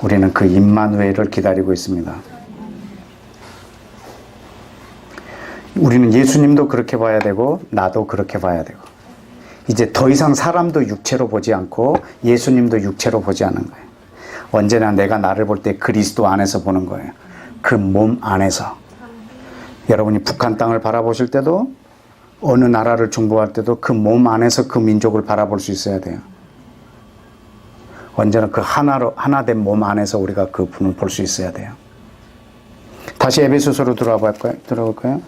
우리는 그 임마누엘을 기다리고 있습니다. 우리는 예수님도 그렇게 봐야 되고 나도 그렇게 봐야 되고, 이제 더 이상 사람도 육체로 보지 않고 예수님도 육체로 보지 않는 거예요. 언제나 내가 나를 볼 때 그리스도 안에서 보는 거예요. 그 몸 안에서. 여러분이 북한 땅을 바라보실 때도, 어느 나라를 중보할 때도 그 몸 안에서 그 민족을 바라볼 수 있어야 돼요. 언제나 그 하나 된 몸 안에서 우리가 그 분을 볼 수 있어야 돼요. 다시 에베소서로 들어볼까요?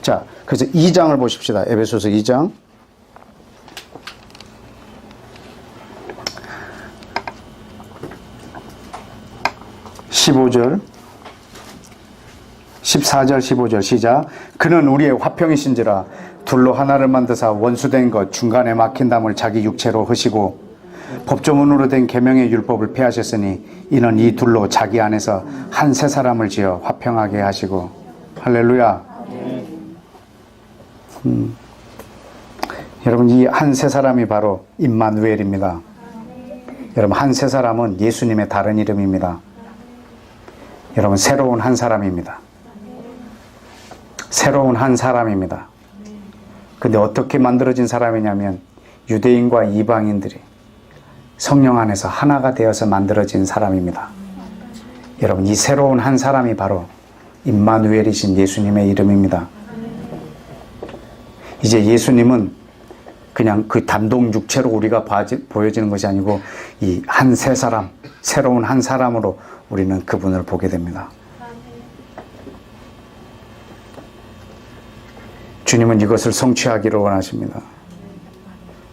자, 그래서 2장을 보십시다. 에베소서 2장. 15절, 14절, 15절 시작. 그는 우리의 화평이신지라 둘로 하나를 만드사 원수된 것 중간에 막힌 담을 자기 육체로 h으시고 법조문으로 된 계명의 율법을 폐하셨으니 이는 이 둘로 자기 안에서 한 새 사람을 지어 화평하게 하시고. 할렐루야. 여러분, 이 한 새 사람이 바로 임마누엘입니다. 여러분, 한 새 사람은 예수님의 다른 이름입니다. 여러분, 새로운 한 사람입니다. 새로운 한 사람입니다. 근데 어떻게 만들어진 사람이냐면 유대인과 이방인들이 성령 안에서 하나가 되어서 만들어진 사람입니다. 여러분, 이 새로운 한 사람이 바로 임마누엘이신 예수님의 이름입니다. 이제 예수님은 그냥 그 단독 육체로 우리가 보여지는 것이 아니고 이 한 새 사람, 새로운 한 사람으로 우리는 그분을 보게 됩니다. 주님은 이것을 성취하기를 원하십니다.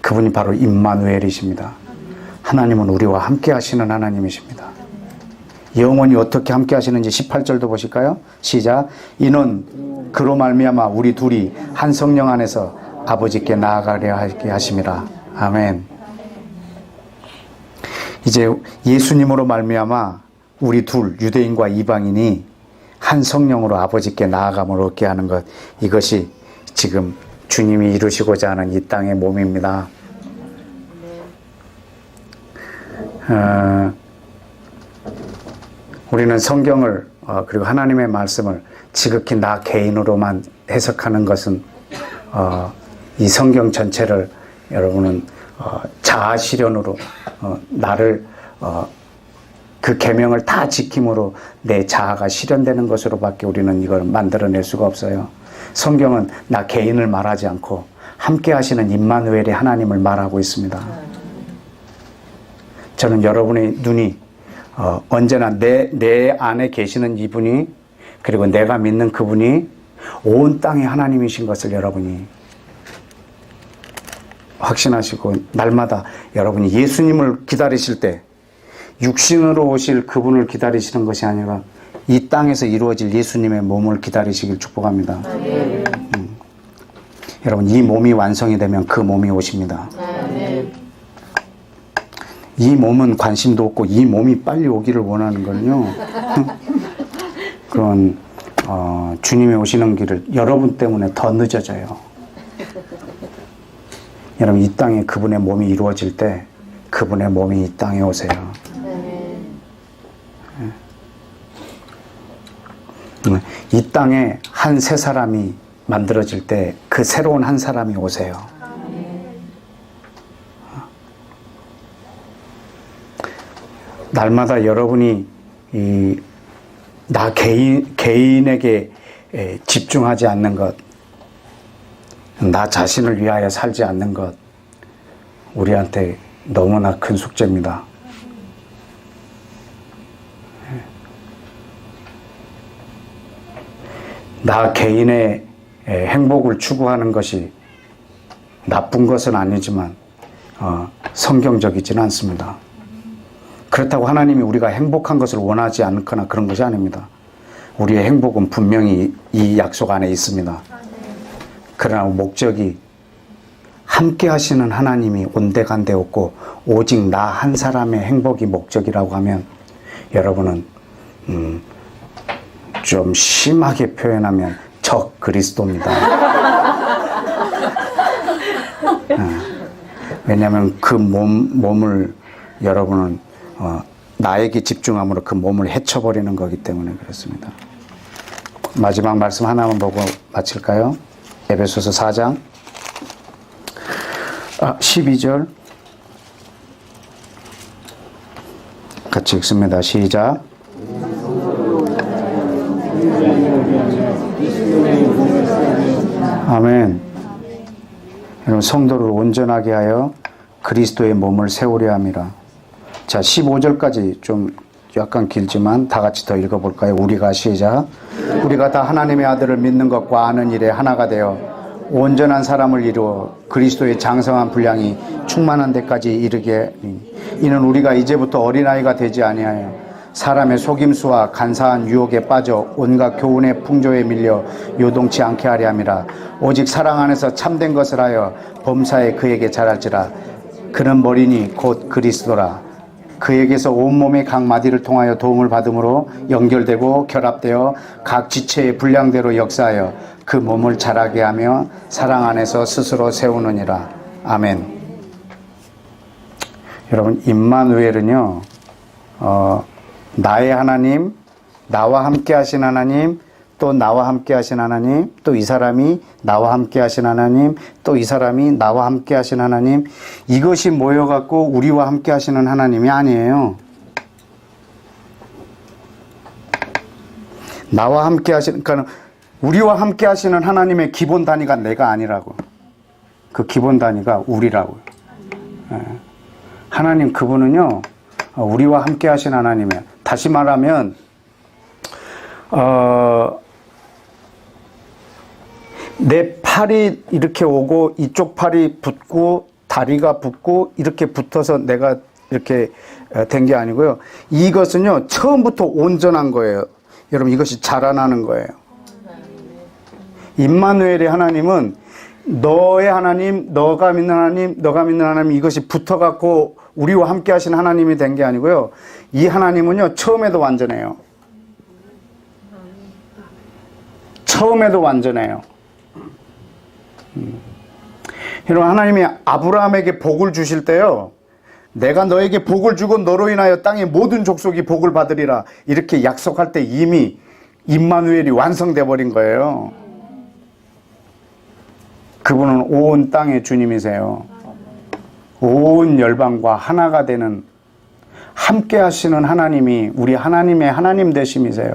그분이 바로 임마누엘이십니다. 하나님은 우리와 함께 하시는 하나님이십니다. 영원히 어떻게 함께 하시는지 18절도 보실까요? 시작. 이는 그로 말미암아 우리 둘이 한 성령 안에서 아버지께 나아가려 하게 하심이라. 아멘. 이제 예수님으로 말미암아 우리 둘, 유대인과 이방인이 한 성령으로 아버지께 나아감을 얻게 하는 것, 이것이 지금 주님이 이루시고자 하는 이 땅의 몸입니다. 우리는 성경을 그리고 하나님의 말씀을 지극히 나 개인으로만 해석하는 것은 이 성경 전체를 여러분은 자아 실현으로 나를 그 계명을 다 지킴으로 내 자아가 실현되는 것으로밖에 우리는 이걸 만들어낼 수가 없어요. 성경은 나 개인을 말하지 않고 함께 하시는 임마누엘의 하나님을 말하고 있습니다. 저는 여러분의 눈이 언제나 내 안에 계시는 이분이, 그리고 내가 믿는 그분이 온 땅의 하나님이신 것을 여러분이 확신하시고, 날마다 여러분이 예수님을 기다리실 때 육신으로 오실 그분을 기다리시는 것이 아니라 이 땅에서 이루어질 예수님의 몸을 기다리시길 축복합니다. 여러분, 이 몸이 완성이 되면 그 몸이 오십니다. 이 몸은 관심도 없고 이 몸이 빨리 오기를 원하는 거는요, 그건 주님이 오시는 길을 여러분 때문에 더 늦어져요. 여러분, 이 땅에 그분의 몸이 이루어질 때 그분의 몸이 이 땅에 오세요. 이 땅에 한 새 사람이 만들어질 때 그 새로운 한 사람이 오세요. 날마다 여러분이 나 개인에게 집중하지 않는 것, 나 자신을 위하여 살지 않는 것, 우리한테 너무나 큰 숙제입니다. 나 개인의 행복을 추구하는 것이 나쁜 것은 아니지만 성경적이지는 않습니다. 그렇다고 하나님이 우리가 행복한 것을 원하지 않거나 그런 것이 아닙니다. 우리의 행복은 분명히 이 약속 안에 있습니다. 그러나 목적이 함께 하시는 하나님이 온데간데 없고 오직 나 한 사람의 행복이 목적이라고 하면, 여러분은 좀 심하게 표현하면 적 그리스도입니다. 왜냐하면 그 몸을 여러분은 나에게 집중함으로 그 몸을 해쳐버리는 거기 때문에 그렇습니다. 마지막 말씀 하나만 보고 마칠까요? 에베소서 4장 12절 같이 읽습니다. 시작. 아멘. 여러분, 성도를 온전하게 하여 그리스도의 몸을 세우려 함이라. 자, 15절까지 좀 약간 길지만 다 같이 더 읽어볼까요? 우리가 시작. 우리가 다 하나님의 아들을 믿는 것과 아는 일에 하나가 되어 온전한 사람을 이루어 그리스도의 장성한 분량이 충만한 데까지 이르게. 이는 우리가 이제부터 어린아이가 되지 아니하여 사람의 속임수와 간사한 유혹에 빠져 온갖 교훈의 풍조에 밀려 요동치 않게 하려 함이라. 오직 사랑 안에서 참된 것을 하여 범사에 그에게 잘할지라. 그는 머리니 곧 그리스도라. 그에게서 온몸의 각 마디를 통하여 도움을 받음으로 연결되고 결합되어 각 지체의 분량대로 역사하여 그 몸을 자라게 하며 사랑 안에서 스스로 세우느니라. 아멘. 여러분, 임마누엘은요, 나의 하나님, 나와 함께 하신 하나님, 또 나와 함께 하신 하나님, 또 이 사람이 나와 함께 하신 하나님, 또 이 사람이 나와 함께 하신 하나님, 이것이 모여갖고 우리와 함께 하시는 하나님이 아니에요. 나와 함께 하시는, 그러니까 우리와 함께 하시는 하나님의 기본 단위가 내가 아니라고. 그 기본 단위가 우리라고요. 하나님 그분은요, 우리와 함께 하신 하나님이에요. 다시 말하면, 내 팔이 이렇게 오고 이쪽 팔이 붙고 다리가 붙고 이렇게 붙어서 내가 이렇게 된 게 아니고요. 이것은요, 처음부터 온전한 거예요. 여러분, 이것이 자라나는 거예요. 임마누엘의 하나님은 너의 하나님, 너가 믿는 하나님, 너가 믿는 하나님, 이것이 붙어갖고 우리와 함께 하신 하나님이 된 게 아니고요. 이 하나님은요, 처음에도 완전해요. 처음에도 완전해요. 여러분, 하나님이 아브라함에게 복을 주실 때요, 내가 너에게 복을 주고 너로 인하여 땅의 모든 족속이 복을 받으리라 이렇게 약속할 때 이미 임마누엘이 완성돼 버린 거예요. 그분은 온 땅의 주님이세요. 온 열방과 하나가 되는, 함께 하시는 하나님이 우리 하나님의 하나님 되심이세요.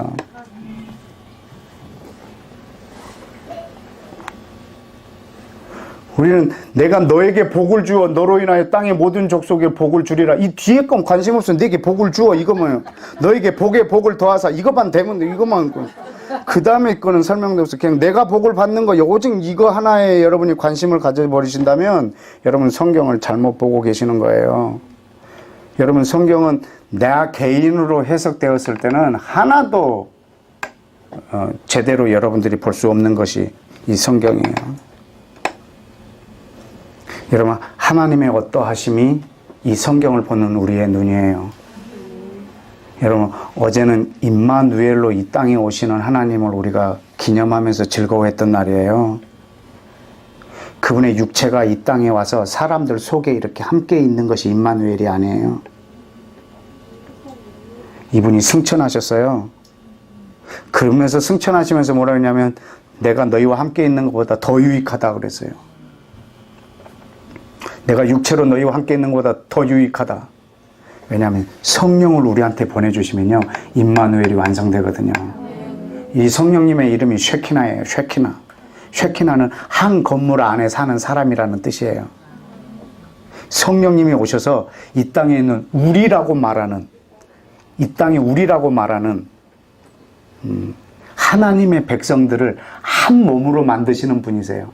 우리는 내가 너에게 복을 주어 너로 인하여 땅의 모든 족속에 복을 주리라. 이 뒤에 건 관심 없어. 내게 복을 주어 이거면 너에게 복에 복을 더하사 이것만 되면 돼. 이것만. 그 다음에 거는 설명도 없어. 그냥 내가 복을 받는 거 오직 이거 하나에 여러분이 관심을 가져버리신다면 여러분 성경을 잘못 보고 계시는 거예요. 여러분, 성경은 나 개인으로 해석되었을 때는 하나도 제대로 여러분들이 볼 수 없는 것이 이 성경이에요. 여러분, 하나님의 어떠하심이 이 성경을 보는 우리의 눈이에요. 여러분, 어제는 임마누엘로 이 땅에 오시는 하나님을 우리가 기념하면서 즐거워했던 날이에요. 그분의 육체가 이 땅에 와서 사람들 속에 이렇게 함께 있는 것이 임마누엘이 아니에요. 이분이 승천하셨어요. 그러면서 승천하시면서 뭐라 했냐면 내가 너희와 함께 있는 것보다 더 유익하다 그랬어요. 내가 육체로 너희와 함께 있는 것보다 더 유익하다. 왜냐하면 성령을 우리한테 보내주시면요, 임마누엘이 완성되거든요. 이 성령님의 이름이 쉐키나예요. 쉐키나. 쉐키나는 한 건물 안에 사는 사람이라는 뜻이에요. 성령님이 오셔서 이 땅에 있는 우리라고 말하는, 이 땅에 우리라고 말하는 하나님의 백성들을 한 몸으로 만드시는 분이세요.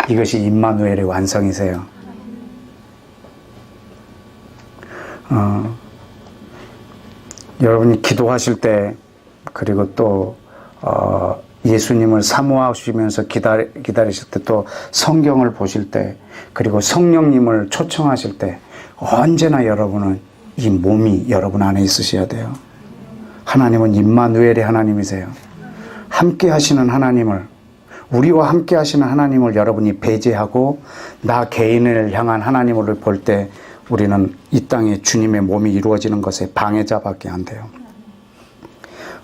이것이 임마누엘의 완성이세요. 여러분이 기도하실 때, 그리고 또 예수님을 사모하시면서 기다리실 때, 또 성경을 보실 때, 그리고 성령님을 초청하실 때 언제나 여러분은 이 몸이 여러분 안에 있으셔야 돼요. 하나님은 임마누엘의 하나님이세요. 함께 하시는 하나님을, 우리와 함께 하시는 하나님을 여러분이 배제하고 나 개인을 향한 하나님을 볼 때 우리는 이 땅에 주님의 몸이 이루어지는 것에 방해자밖에 안 돼요.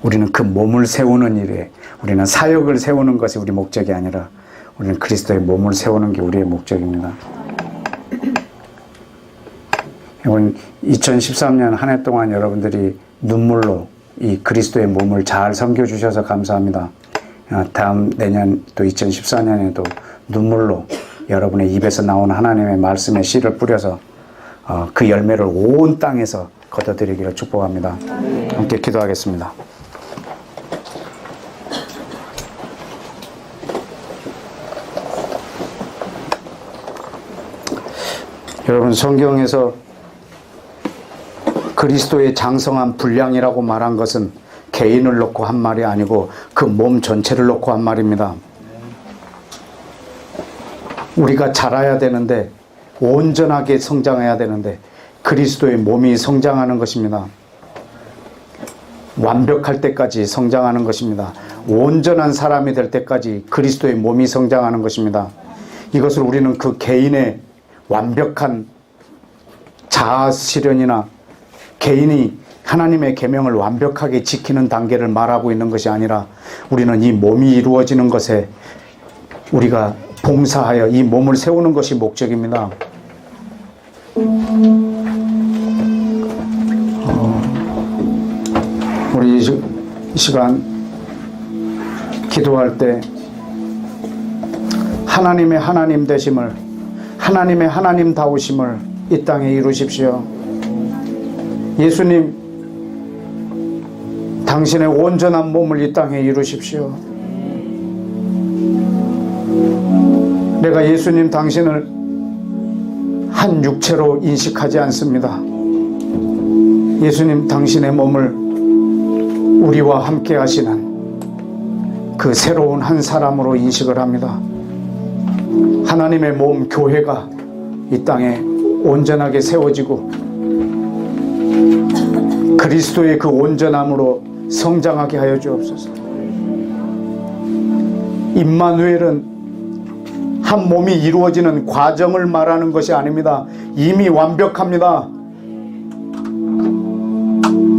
우리는 그 몸을 세우는 일에, 우리는 사역을 세우는 것이 우리 목적이 아니라 우리는 그리스도의 몸을 세우는 게 우리의 목적입니다. 이번 2013년 한 해 동안 여러분들이 눈물로 이 그리스도의 몸을 잘 섬겨주셔서 감사합니다. 다음 내년 또 2014년에도 눈물로 여러분의 입에서 나오는 하나님의 말씀의 씨를 뿌려서 그 열매를 온 땅에서 거둬들이기를 축복합니다. 함께 기도하겠습니다. 여러분, 성경에서 그리스도의 장성한 분량이라고 말한 것은 개인을 놓고 한 말이 아니고 그 몸 전체를 놓고 한 말입니다. 우리가 자라야 되는데, 온전하게 성장해야 되는데 그리스도의 몸이 성장하는 것입니다. 완벽할 때까지 성장하는 것입니다. 온전한 사람이 될 때까지 그리스도의 몸이 성장하는 것입니다. 이것을 우리는 그 개인의 완벽한 자아 실현이나 개인이 하나님의 계명을 완벽하게 지키는 단계를 말하고 있는 것이 아니라, 우리는 이 몸이 이루어지는 것에 우리가 봉사하여 이 몸을 세우는 것이 목적입니다. 우리 이 시간 기도할 때 하나님의 하나님 되심을, 하나님의 하나님다우심을 이 땅에 이루십시오. 예수님, 당신의 온전한 몸을 이 땅에 이루십시오. 내가 예수님 당신을 한 육체로 인식하지 않습니다. 예수님 당신의 몸을 우리와 함께 하시는 그 새로운 한 사람으로 인식을 합니다. 하나님의 몸 교회가 이 땅에 온전하게 세워지고 그리스도의 그 온전함으로 성장하게 하여 주옵소서. 임마누엘은 한 몸이 이루어지는 과정을 말하는 것이 아닙니다. 이미 완벽합니다.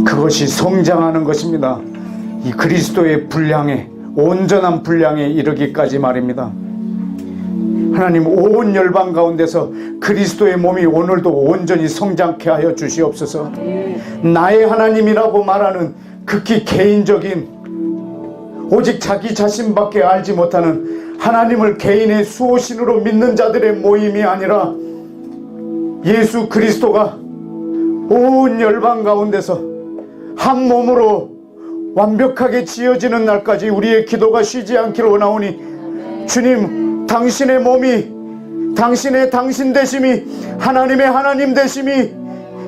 그것이 성장하는 것입니다. 이 그리스도의 분량에, 온전한 분량에 이르기까지 말입니다. 하나님, 온 열방 가운데서 그리스도의 몸이 오늘도 온전히 성장케 하여 주시옵소서. 나의 하나님이라고 말하는 극히 개인적인, 오직 자기 자신밖에 알지 못하는 하나님을 개인의 수호신으로 믿는 자들의 모임이 아니라, 예수 그리스도가 온 열방 가운데서 한 몸으로 완벽하게 지어지는 날까지 우리의 기도가 쉬지 않기를 원하오니, 주님, 당신의 몸이, 당신의 당신 되심이, 하나님의 하나님 되심이,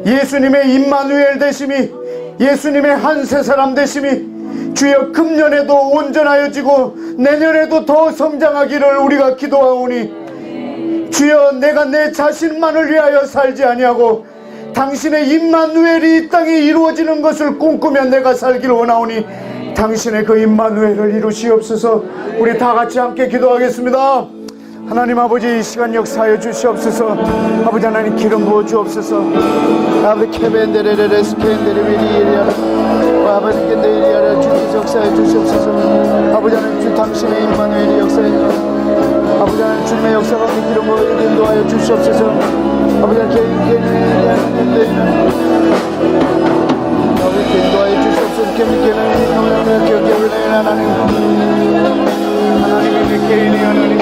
예수님의 임마누엘 되심이, 예수님의 한 세 사람 되심이 주여 금년에도 온전하여지고 내년에도 더 성장하기를 우리가 기도하오니, 주여, 내가 내 자신만을 위하여 살지 아니하고 당신의 임마누엘이 이 땅에 이루어지는 것을 꿈꾸며 내가 살기를 원하오니, 당신의 그 임마누엘을 이루시옵소서. 우리 다 같이 함께 기도하겠습니다. 하나님 아버지, 이 시간 역사하여 주시옵소서. 아버지 하나님, 기름 부어 주옵소서. 아버지 케벤데레레 스케인데레베리에리아라, 아버지 겐데리아라, 주님 역사하여 주시옵소서. 아버지 하나님, 주 당신의 임마누엘이 역사해 주시옵소서. 아버지 하나님, 주님의 역사 가운데 기름 부어 인도하여 주시옵소서. 아버지 하나님, 인도하여 주시옵소서. 하나님의 개인이 하나님,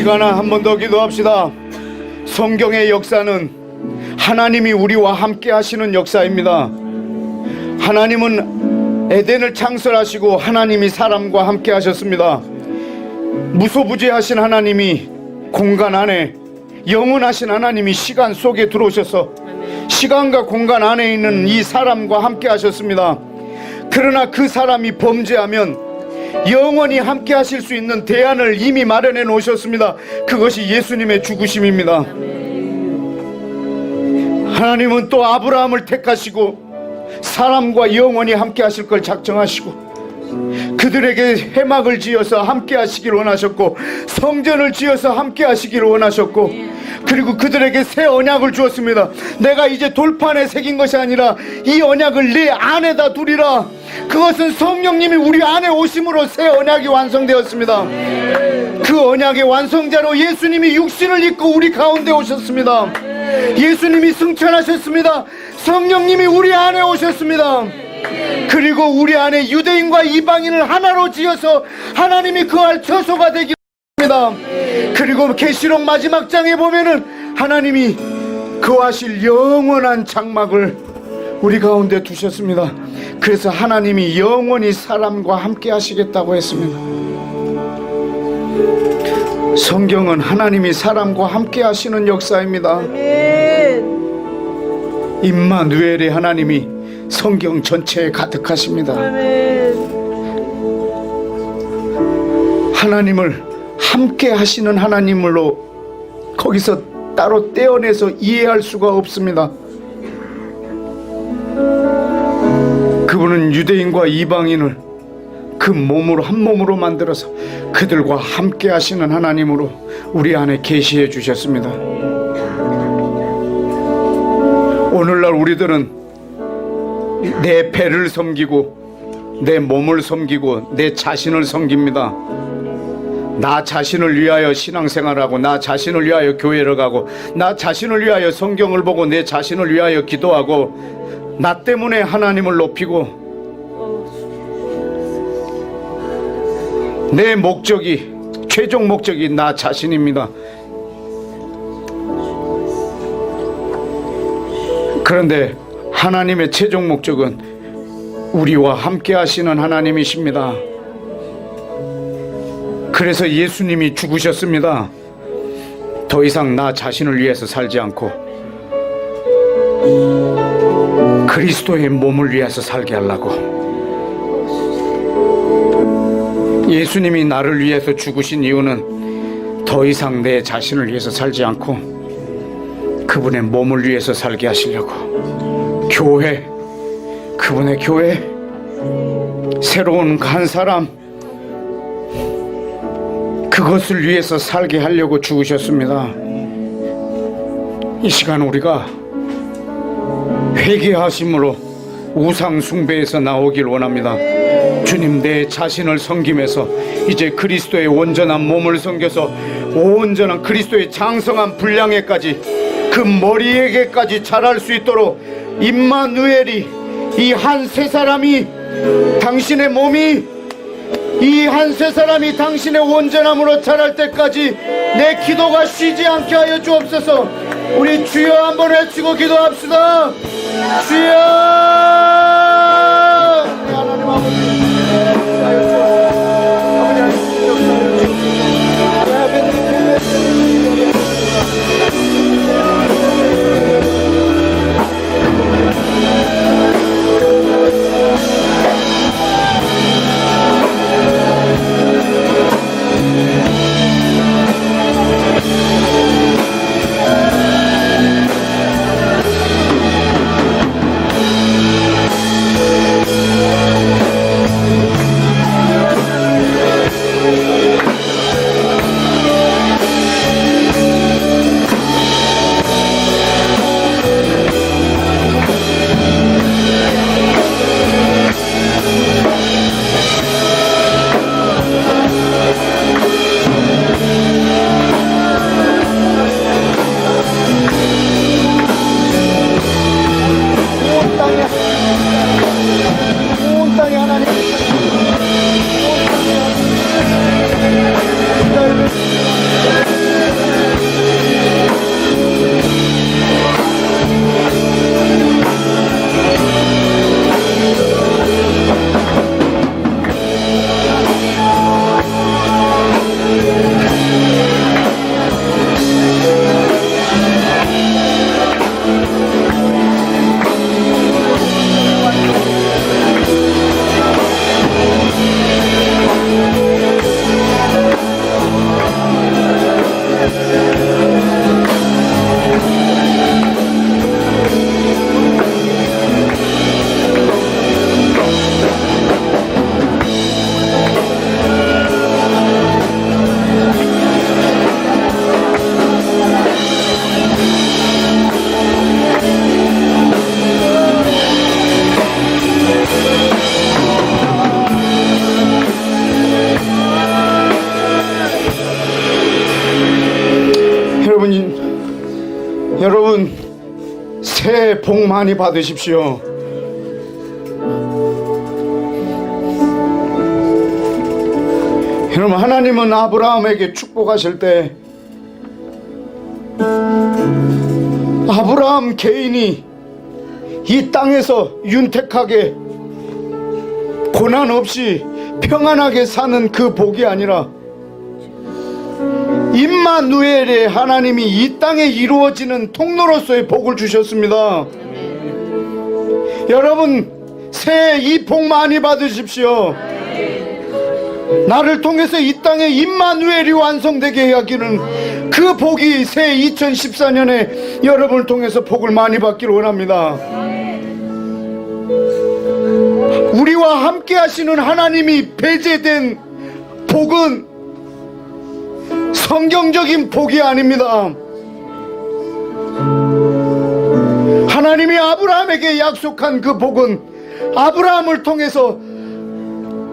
시간에 한 번 더 기도합시다. 성경의 역사는 하나님이 우리와 함께 하시는 역사입니다. 하나님은 에덴을 창설하시고 하나님이 사람과 함께 하셨습니다. 무소부지하신 하나님이 공간 안에, 영원하신 하나님이 시간 속에 들어오셔서 시간과 공간 안에 있는 이 사람과 함께 하셨습니다. 그러나 그 사람이 범죄하면 영원히 함께 하실 수 있는 대안을 이미 마련해 놓으셨습니다. 그것이 예수님의 죽으심입니다. 하나님은 또 아브라함을 택하시고 사람과 영원히 함께 하실 걸 작정하시고 그들에게 회막을 지어서 함께 하시길 원하셨고 성전을 지어서 함께 하시길 원하셨고 그리고 그들에게 새 언약을 주었습니다. 내가 이제 돌판에 새긴 것이 아니라 이 언약을 네 안에다 두리라. 그것은 성령님이 우리 안에 오심으로 새 언약이 완성되었습니다. 그 언약의 완성자로 예수님이 육신을 입고 우리 가운데 오셨습니다. 예수님이 승천하셨습니다. 성령님이 우리 안에 오셨습니다. 그리고 우리 안에 유대인과 이방인을 하나로 지어서 하나님이 거할 처소가 되기 합니다. 그리고 계시록 마지막 장에 보면은 하나님이 거하실 영원한 장막을 우리 가운데 두셨습니다. 그래서 하나님이 영원히 사람과 함께 하시겠다고 했습니다. 성경은 하나님이 사람과 함께 하시는 역사입니다. 임마누엘의 하나님이 성경 전체에 가득하십니다. 하나님을 함께 하시는 하나님으로 거기서 따로 떼어내서 이해할 수가 없습니다. 그분은 유대인과 이방인을 그 몸으로 한 몸으로 만들어서 그들과 함께 하시는 하나님으로 우리 안에 계시해 주셨습니다. 오늘날 우리들은 내 배를 섬기고 내 몸을 섬기고 내 자신을 섬깁니다. 나 자신을 위하여 신앙생활하고 나 자신을 위하여 교회를 가고 나 자신을 위하여 성경을 보고 내 자신을 위하여 기도하고 나 때문에 하나님을 높이고 내 목적이 최종 목적이 나 자신입니다. 그런데 하나님의 최종 목적은 우리와 함께 하시는 하나님이십니다. 그래서 예수님이 죽으셨습니다. 더 이상 나 자신을 위해서 살지 않고 그리스도의 몸을 위해서 살게 하려고 예수님이 나를 위해서 죽으신 이유는 더 이상 내 자신을 위해서 살지 않고 그분의 몸을 위해서 살게 하시려고 교회, 그분의 교회, 새로운 한 사람 그것을 위해서 살게 하려고 죽으셨습니다. 이 시간 우리가 회개하심으로 우상 숭배에서 나오길 원합니다. 주님, 내 자신을 섬김에서 이제 그리스도의 온전한 몸을 섬겨서 온전한 그리스도의 장성한 분량에까지 그 머리에게까지 자랄 수 있도록 임마누엘이 이 한 세 사람이 당신의 몸이 이 한 세 사람이 당신의 온전함으로 자랄 때까지 내 기도가 쉬지 않게 하여 주옵소서. 우리 주여 한번 외치고 기도합시다. 주여. 하나님 아버지 여러분 새해 복 많이 받으십시오. 여러분, 하나님은 아브라함에게 축복하실 때 아브라함 개인이 이 땅에서 윤택하게 고난 없이 평안하게 사는 그 복이 아니라 임마누엘의 하나님이 이 땅에 이루어지는 통로로서의 복을 주셨습니다. 여러분 새해 이 복 많이 받으십시오. 나를 통해서 이 땅에 임마누엘이 완성되게 하기는 그 복이 새해 2014년에 여러분을 통해서 복을 많이 받기를 원합니다. 우리와 함께 하시는 하나님이 배제된 복은 성경적인 복이 아닙니다. 하나님이 아브라함에게 약속한 그 복은 아브라함을 통해서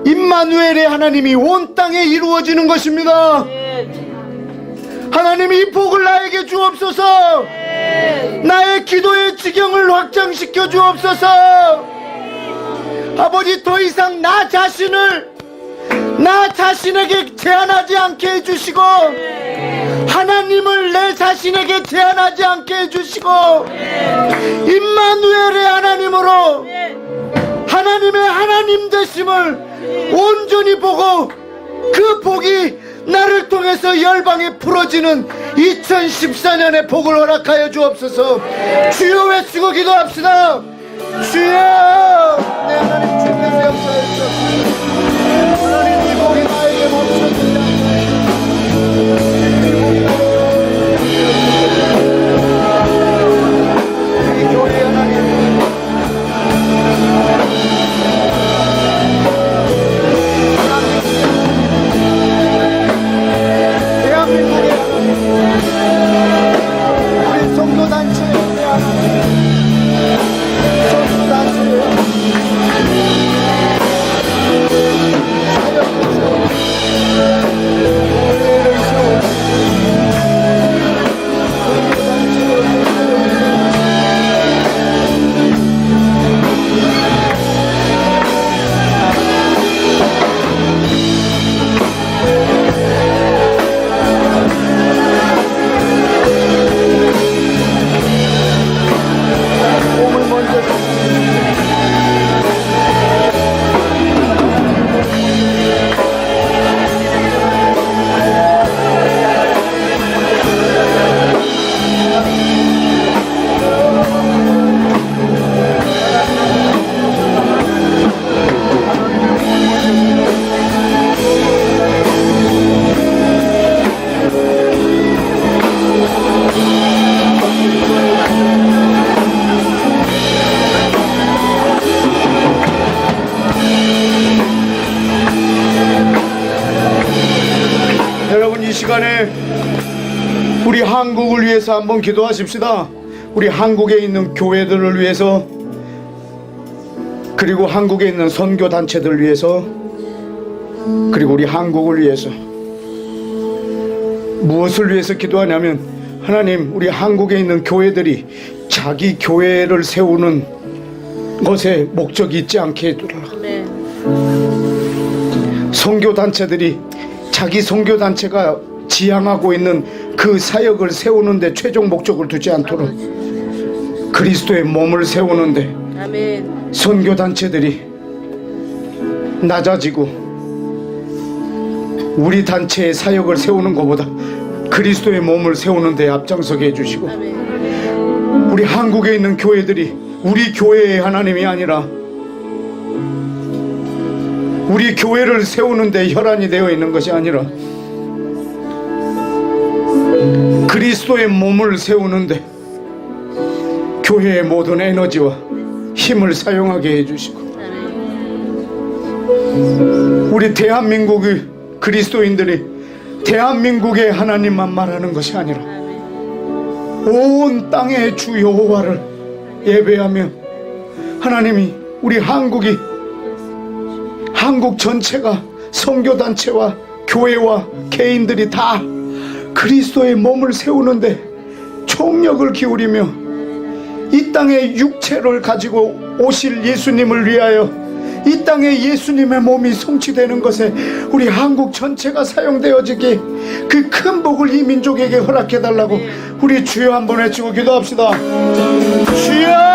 임마누엘의 하나님이 온 땅에 이루어지는 것입니다. 하나님이 이 복을 나에게 주옵소서. 나의 기도의 지경을 확장시켜 주옵소서. 아버지, 더 이상 나 자신에게 제한하지 않게 해주시고 하나님을 내 자신에게 제한하지 않게 해주시고 임마누엘의 하나님으로 하나님의 하나님 되심을 온전히 보고 그 복이 나를 통해서 열방에 풀어지는 2014년의 복을 허락하여 주옵소서. 주여 외치고 기도합시다. 주여, 내 하나님 주께서 역사해 주옵소서. 하나님 이 복이 나에게 멈춰지지 않게 이 교회 하나님 대한민국의 하나님 우리 성도단체의 하나님 성도단체의 시간에 우리 한국을 위해서 한번 기도하십시다. 우리 한국에 있는 교회들을 위해서, 그리고 한국에 있는 선교단체들을 위해서, 그리고 우리 한국을 위해서. 무엇을 위해서 기도하냐면, 하나님, 우리 한국에 있는 교회들이 자기 교회를 세우는 것에 목적이 있지 않게 해두라. 선교단체들이 자기 선교단체가 지향하고 있는 그 사역을 세우는데 최종 목적을 두지 않도록 그리스도의 몸을 세우는데 아멘. 선교단체들이 낮아지고 우리 단체의 사역을 세우는 것보다 그리스도의 몸을 세우는 데 앞장서게 해주시고, 아멘. 우리 한국에 있는 교회들이 우리 교회의 하나님이 아니라 우리 교회를 세우는 데 혈안이 되어 있는 것이 아니라 그리스도의 몸을 세우는데 교회의 모든 에너지와 힘을 사용하게 해주시고, 우리 대한민국의 그리스도인들이 대한민국의 하나님만 말하는 것이 아니라 온 땅의 주 여호와를 예배하며, 하나님이 우리 한국 전체가 선교단체와 교회와 개인들이 다 그리스도의 몸을 세우는데 총력을 기울이며 이 땅의 육체를 가지고 오실 예수님을 위하여 이 땅에 예수님의 몸이 성취되는 것에 우리 한국 전체가 사용되어지기 그 큰 복을 이 민족에게 허락해달라고 우리 주여 한번 외치고 기도합시다. 주여!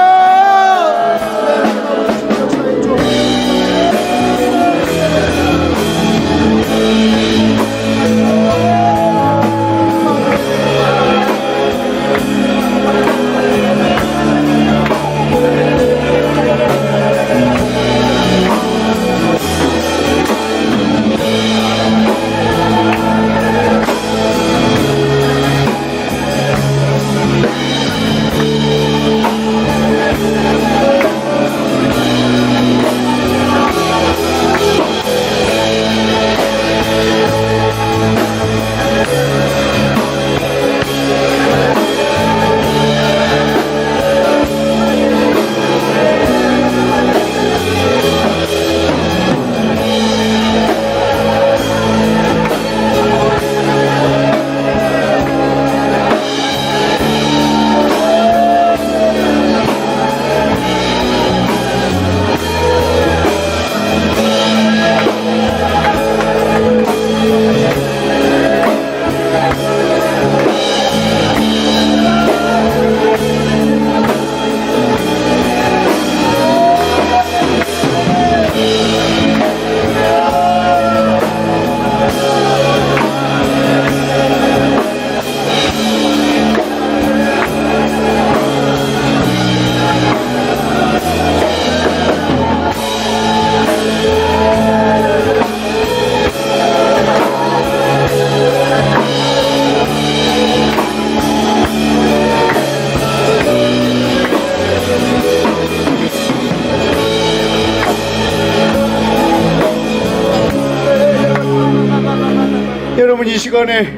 여러분, 이 시간에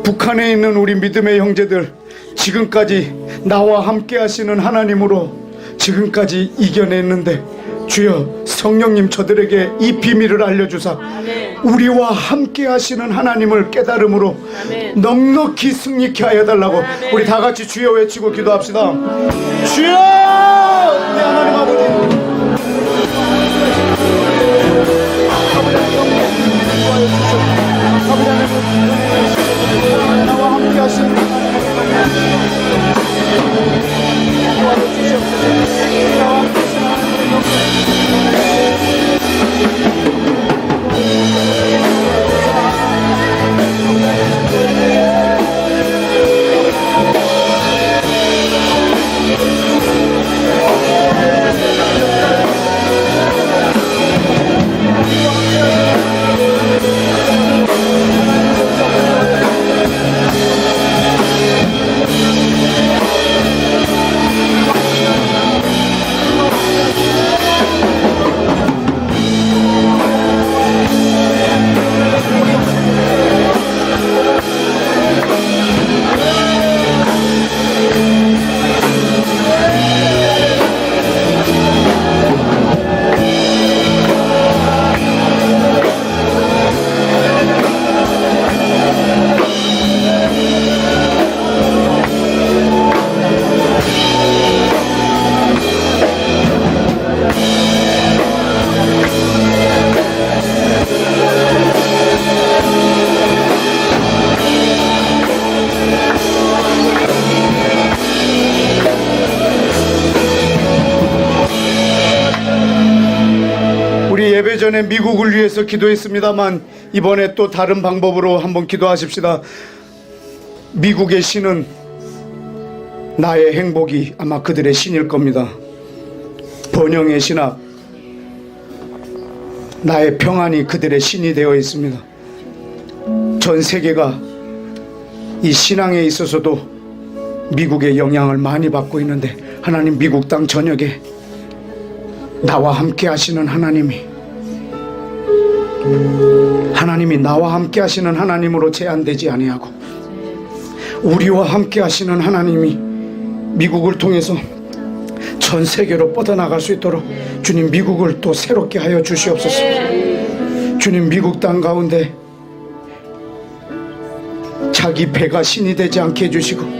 북한에 있는 우리 믿음의 형제들, 지금까지 나와 함께 하시는 하나님으로 지금까지 이겨냈는데 주여 성령님 저들에게 이 비밀을 알려주사 우리와 함께 하시는 하나님을 깨달음으로 넉넉히 승리케 하여 달라고 우리 다 같이 주여 외치고 기도합시다. 주여! 우리 하나님 아버지, 나와 함께 하시는 예배 전에 미국을 위해서 기도했습니다만 이번에 또 다른 방법으로 한번 기도하십시다. 미국의 신은 나의 행복이 아마 그들의 신일 겁니다. 번영의 신학, 나의 평안이 그들의 신이 되어 있습니다. 전 세계가 이 신앙에 있어서도 미국의 영향을 많이 받고 있는데 하나님, 미국 땅 전역에 나와 함께 하시는 하나님이 나와 함께 하시는 하나님으로 제한되지 아니하고 우리와 함께 하시는 하나님이 미국을 통해서 전 세계로 뻗어나갈 수 있도록 주님, 미국을 또 새롭게 하여 주시옵소서. 주님, 미국 땅 가운데 자기 배가 신이 되지 않게 해주시고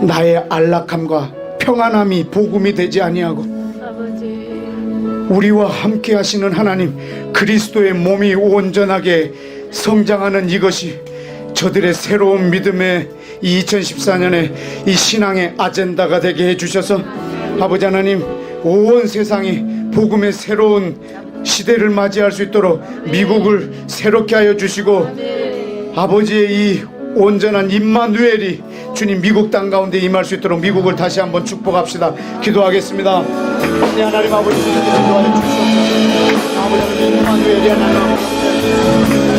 나의 안락함과 평안함이 복음이 되지 아니하고 아버지. 우리와 함께 하시는 하나님, 그리스도의 몸이 온전하게 성장하는 이것이 저들의 새로운 믿음의 이 2014년에 이 신앙의 아젠다가 되게 해주셔서 아버지 하나님, 온 세상이 복음의 새로운 시대를 맞이할 수 있도록 미국을 새롭게 하여 주시고 아버지의 이 온전한 임마누엘이 주님 미국 땅 가운데 임할 수 있도록 미국을 다시 한번 축복합시다. 기도하겠습니다. 네, 하나님 아버지, 기도하여 주시옵소서. 아버지 하나님, 임마누엘이 하나님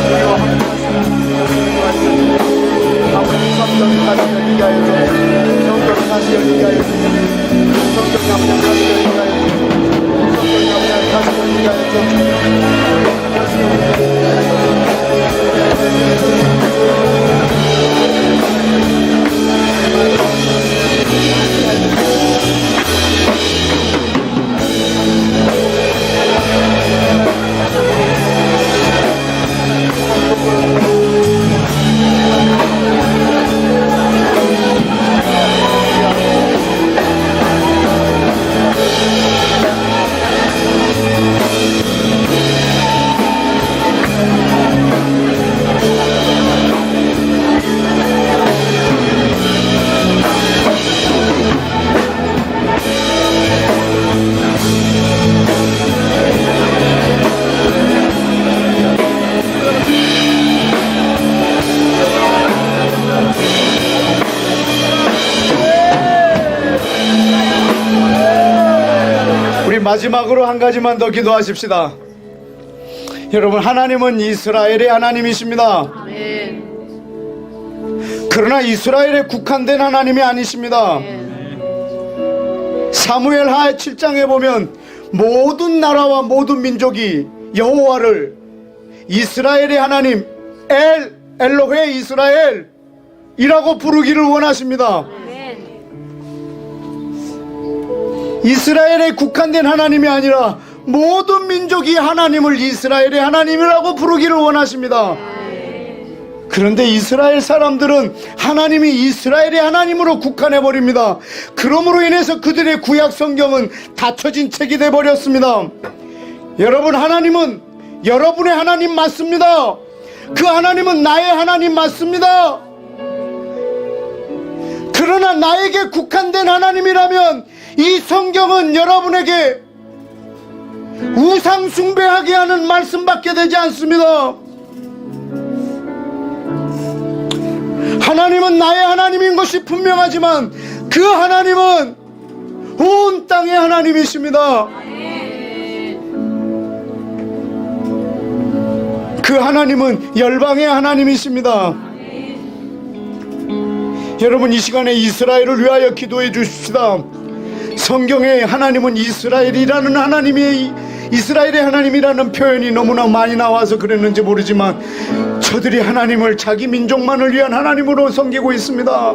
우리와 함께 하시는 아버지, 성경이 다시 열리게 하여 주옵소서. 성경이 다시 열리게 하여 주옵소서. 성경이 아버지 다시 열리게 하여 주옵소서. 성경이 아버지 다시 열리게 하여 마지막으로 한 가지만 더 기도하십시다. 여러분, 하나님은 이스라엘의 하나님이십니다. 아멘. 그러나 이스라엘에 국한된 하나님이 아니십니다. 아멘. 사무엘 하 7장에 보면 모든 나라와 모든 민족이 여호와를 이스라엘의 하나님 엘로헤 이스라엘이라고 부르기를 원하십니다. 이스라엘에 국한된 하나님이 아니라 모든 민족이 하나님을 이스라엘의 하나님이라고 부르기를 원하십니다. 그런데 이스라엘 사람들은 하나님이 이스라엘의 하나님으로 국한해버립니다. 그러므로 인해서 그들의 구약 성경은 닫혀진 책이 돼버렸습니다. 여러분, 하나님은 여러분의 하나님 맞습니다. 그 하나님은 나의 하나님 맞습니다. 그러나 나에게 국한된 하나님이라면 이 성경은 여러분에게 우상 숭배하게 하는 말씀밖에 되지 않습니다. 하나님은 나의 하나님인 것이 분명하지만 그 하나님은 온 땅의 하나님이십니다. 그 하나님은 열방의 하나님이십니다. 여러분, 이 시간에 이스라엘을 위하여 기도해 주십시다. 성경에 하나님은 이스라엘이라는 이스라엘의 하나님이라는 표현이 너무나 많이 나와서 그랬는지 모르지만 저들이 하나님을 자기 민족만을 위한 하나님으로 섬기고 있습니다.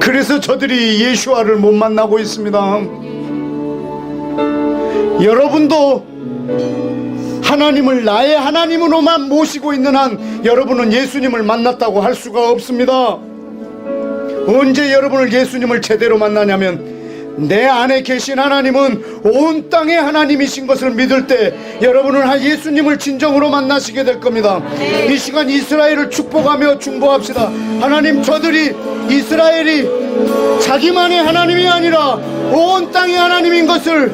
그래서 저들이 예수와를 못 만나고 있습니다. 여러분도 하나님을 나의 하나님으로만 모시고 있는 한 여러분은 예수님을 만났다고 할 수가 없습니다. 언제 여러분을 예수님을 제대로 만나냐면 내 안에 계신 하나님은 온 땅의 하나님이신 것을 믿을 때 여러분은 예수님을 진정으로 만나시게 될 겁니다. 이 시간 이스라엘을 축복하며 중보합시다. 하나님, 저들이 이스라엘이 자기만의 하나님이 아니라 온 땅의 하나님인 것을,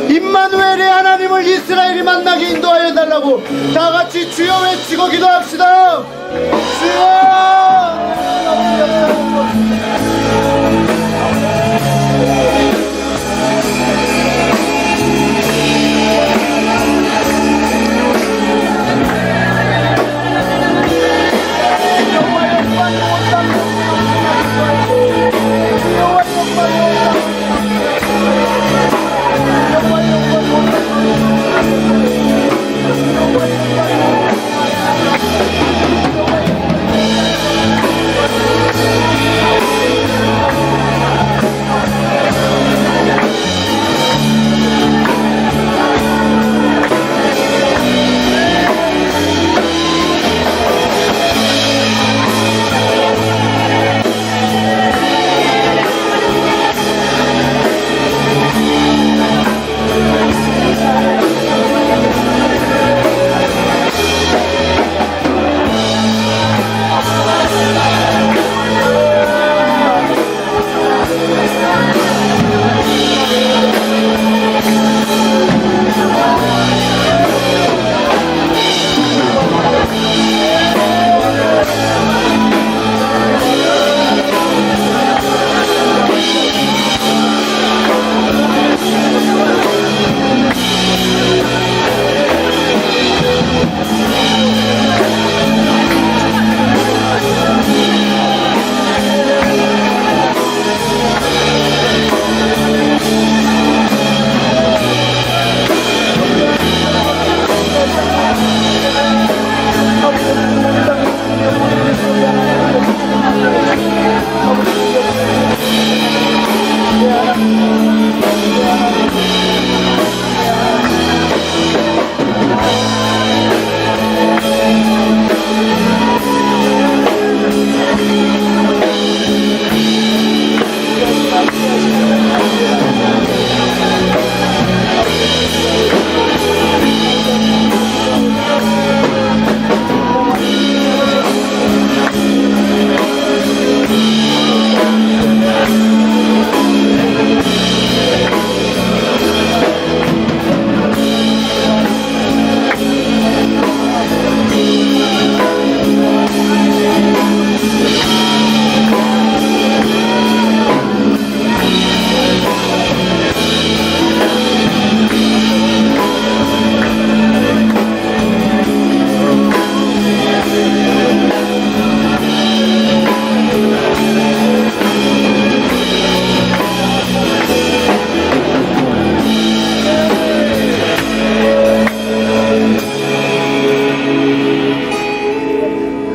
임마누엘의 하나님을 이스라엘이 만나게 인도하여 달라고 다 같이 주여 외치고 기도합시다. 주여!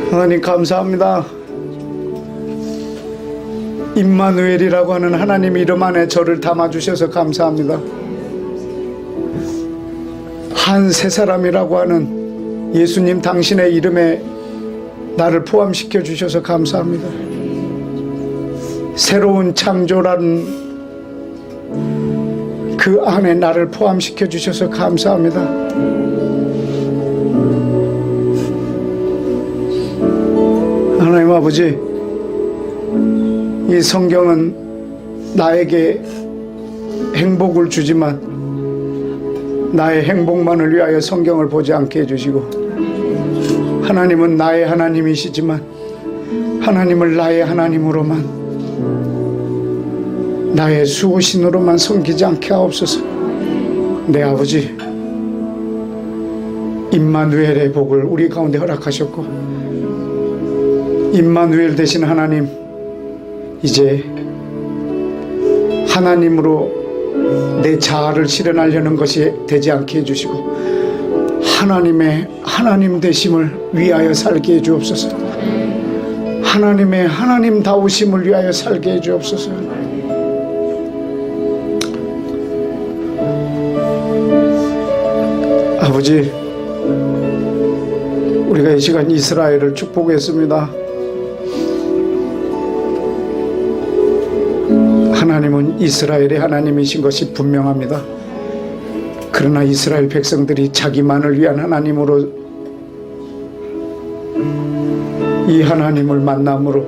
하나님 감사합니다. 임마누엘이라고 하는 하나님 이름 안에 저를 담아주셔서 감사합니다. 한 세 사람이라고 하는 예수님 당신의 이름에 나를 포함시켜 주셔서 감사합니다. 새로운 창조라는 그 안에 나를 포함시켜 주셔서 감사합니다. 하나님 아버지, 이 성경은 나에게 행복을 주지만 나의 행복만을 위하여 성경을 보지 않게 해주시고, 하나님은 나의 하나님이시지만 하나님을 나의 하나님으로만, 나의 수호신으로만 섬기지 않게 하옵소서. 내 아버지, 임마누엘의 복을 우리 가운데 허락하셨고, 임마누엘 되신 하나님, 이제 하나님으로 내 자아를 실현하려는 것이 되지 않게 해주시고, 하나님의 하나님 되심을 위하여 살게 해주옵소서. 하나님의 하나님다우심을 위하여 살게 해주옵소서. 아버지, 우리가 이 시간 이스라엘을 축복했습니다. 하나님은 이스라엘의 하나님이신 것이 분명합니다. 그러나 이스라엘 백성들이 자기만을 위한 하나님으로, 이 하나님을 만남으로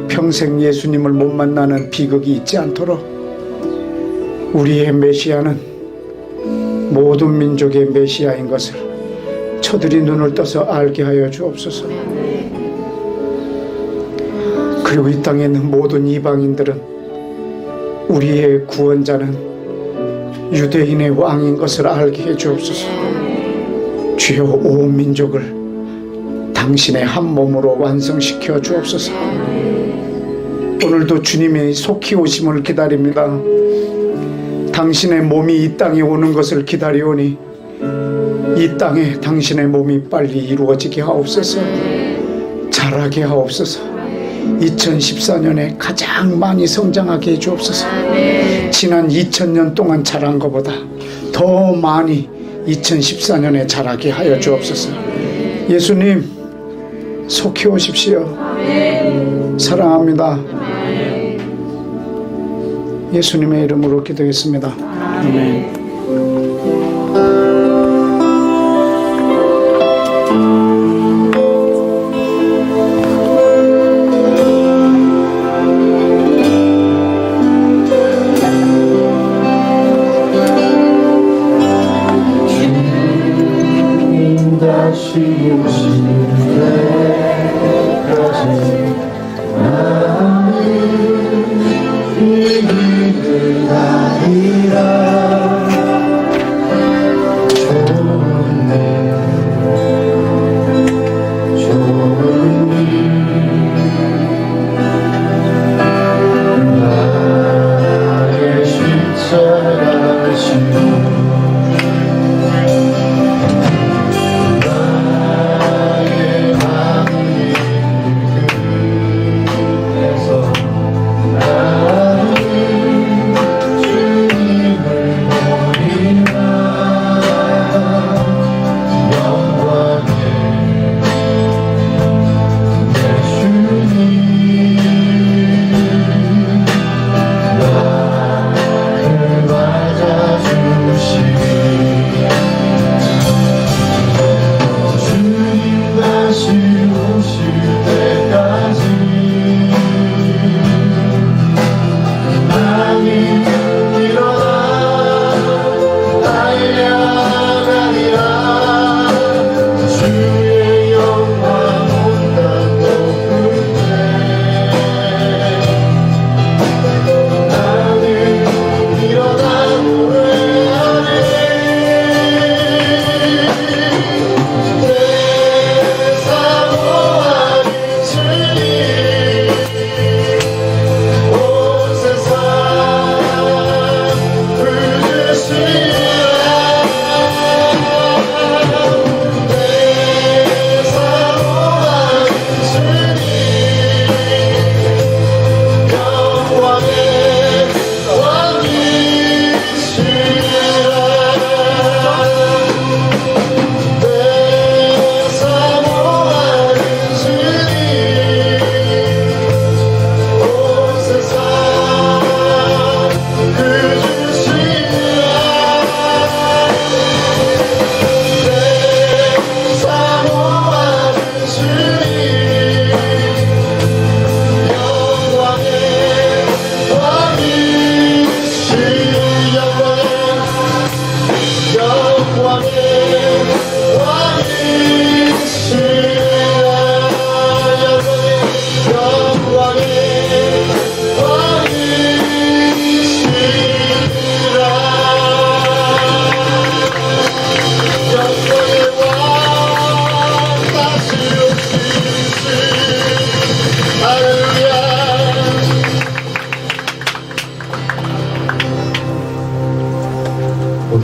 평생 예수님을 못 만나는 비극이 있지 않도록 우리의 메시아는 모든 민족의 메시아인 것을 저들이 눈을 떠서 알게 하여 주옵소서. 그리고 이 땅에 있는 모든 이방인들은 우리의 구원자는 유대인의 왕인 것을 알게 해 주옵소서. 주여, 온 민족을 당신의 한 몸으로 완성시켜 주옵소서. 오늘도 주님의 속히 오심을 기다립니다. 당신의 몸이 이 땅에 오는 것을 기다리오니 이 땅에 당신의 몸이 빨리 이루어지게 하옵소서. 자라게 하옵소서. 2014년에 가장 많이 성장하게 해 주옵소서. 지난 2000년 동안 자란 것보다 더 많이 2014년에 자라게 하여 주옵소서. 예수님, 속히 오십시오. 사랑합니다. 예수님의 이름으로 기도했습니다. 아멘. 아니라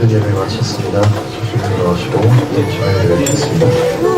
모든 예배 마쳤습니다. 조심히 들어가시고 네, 저녁 예배 마쳤습니다.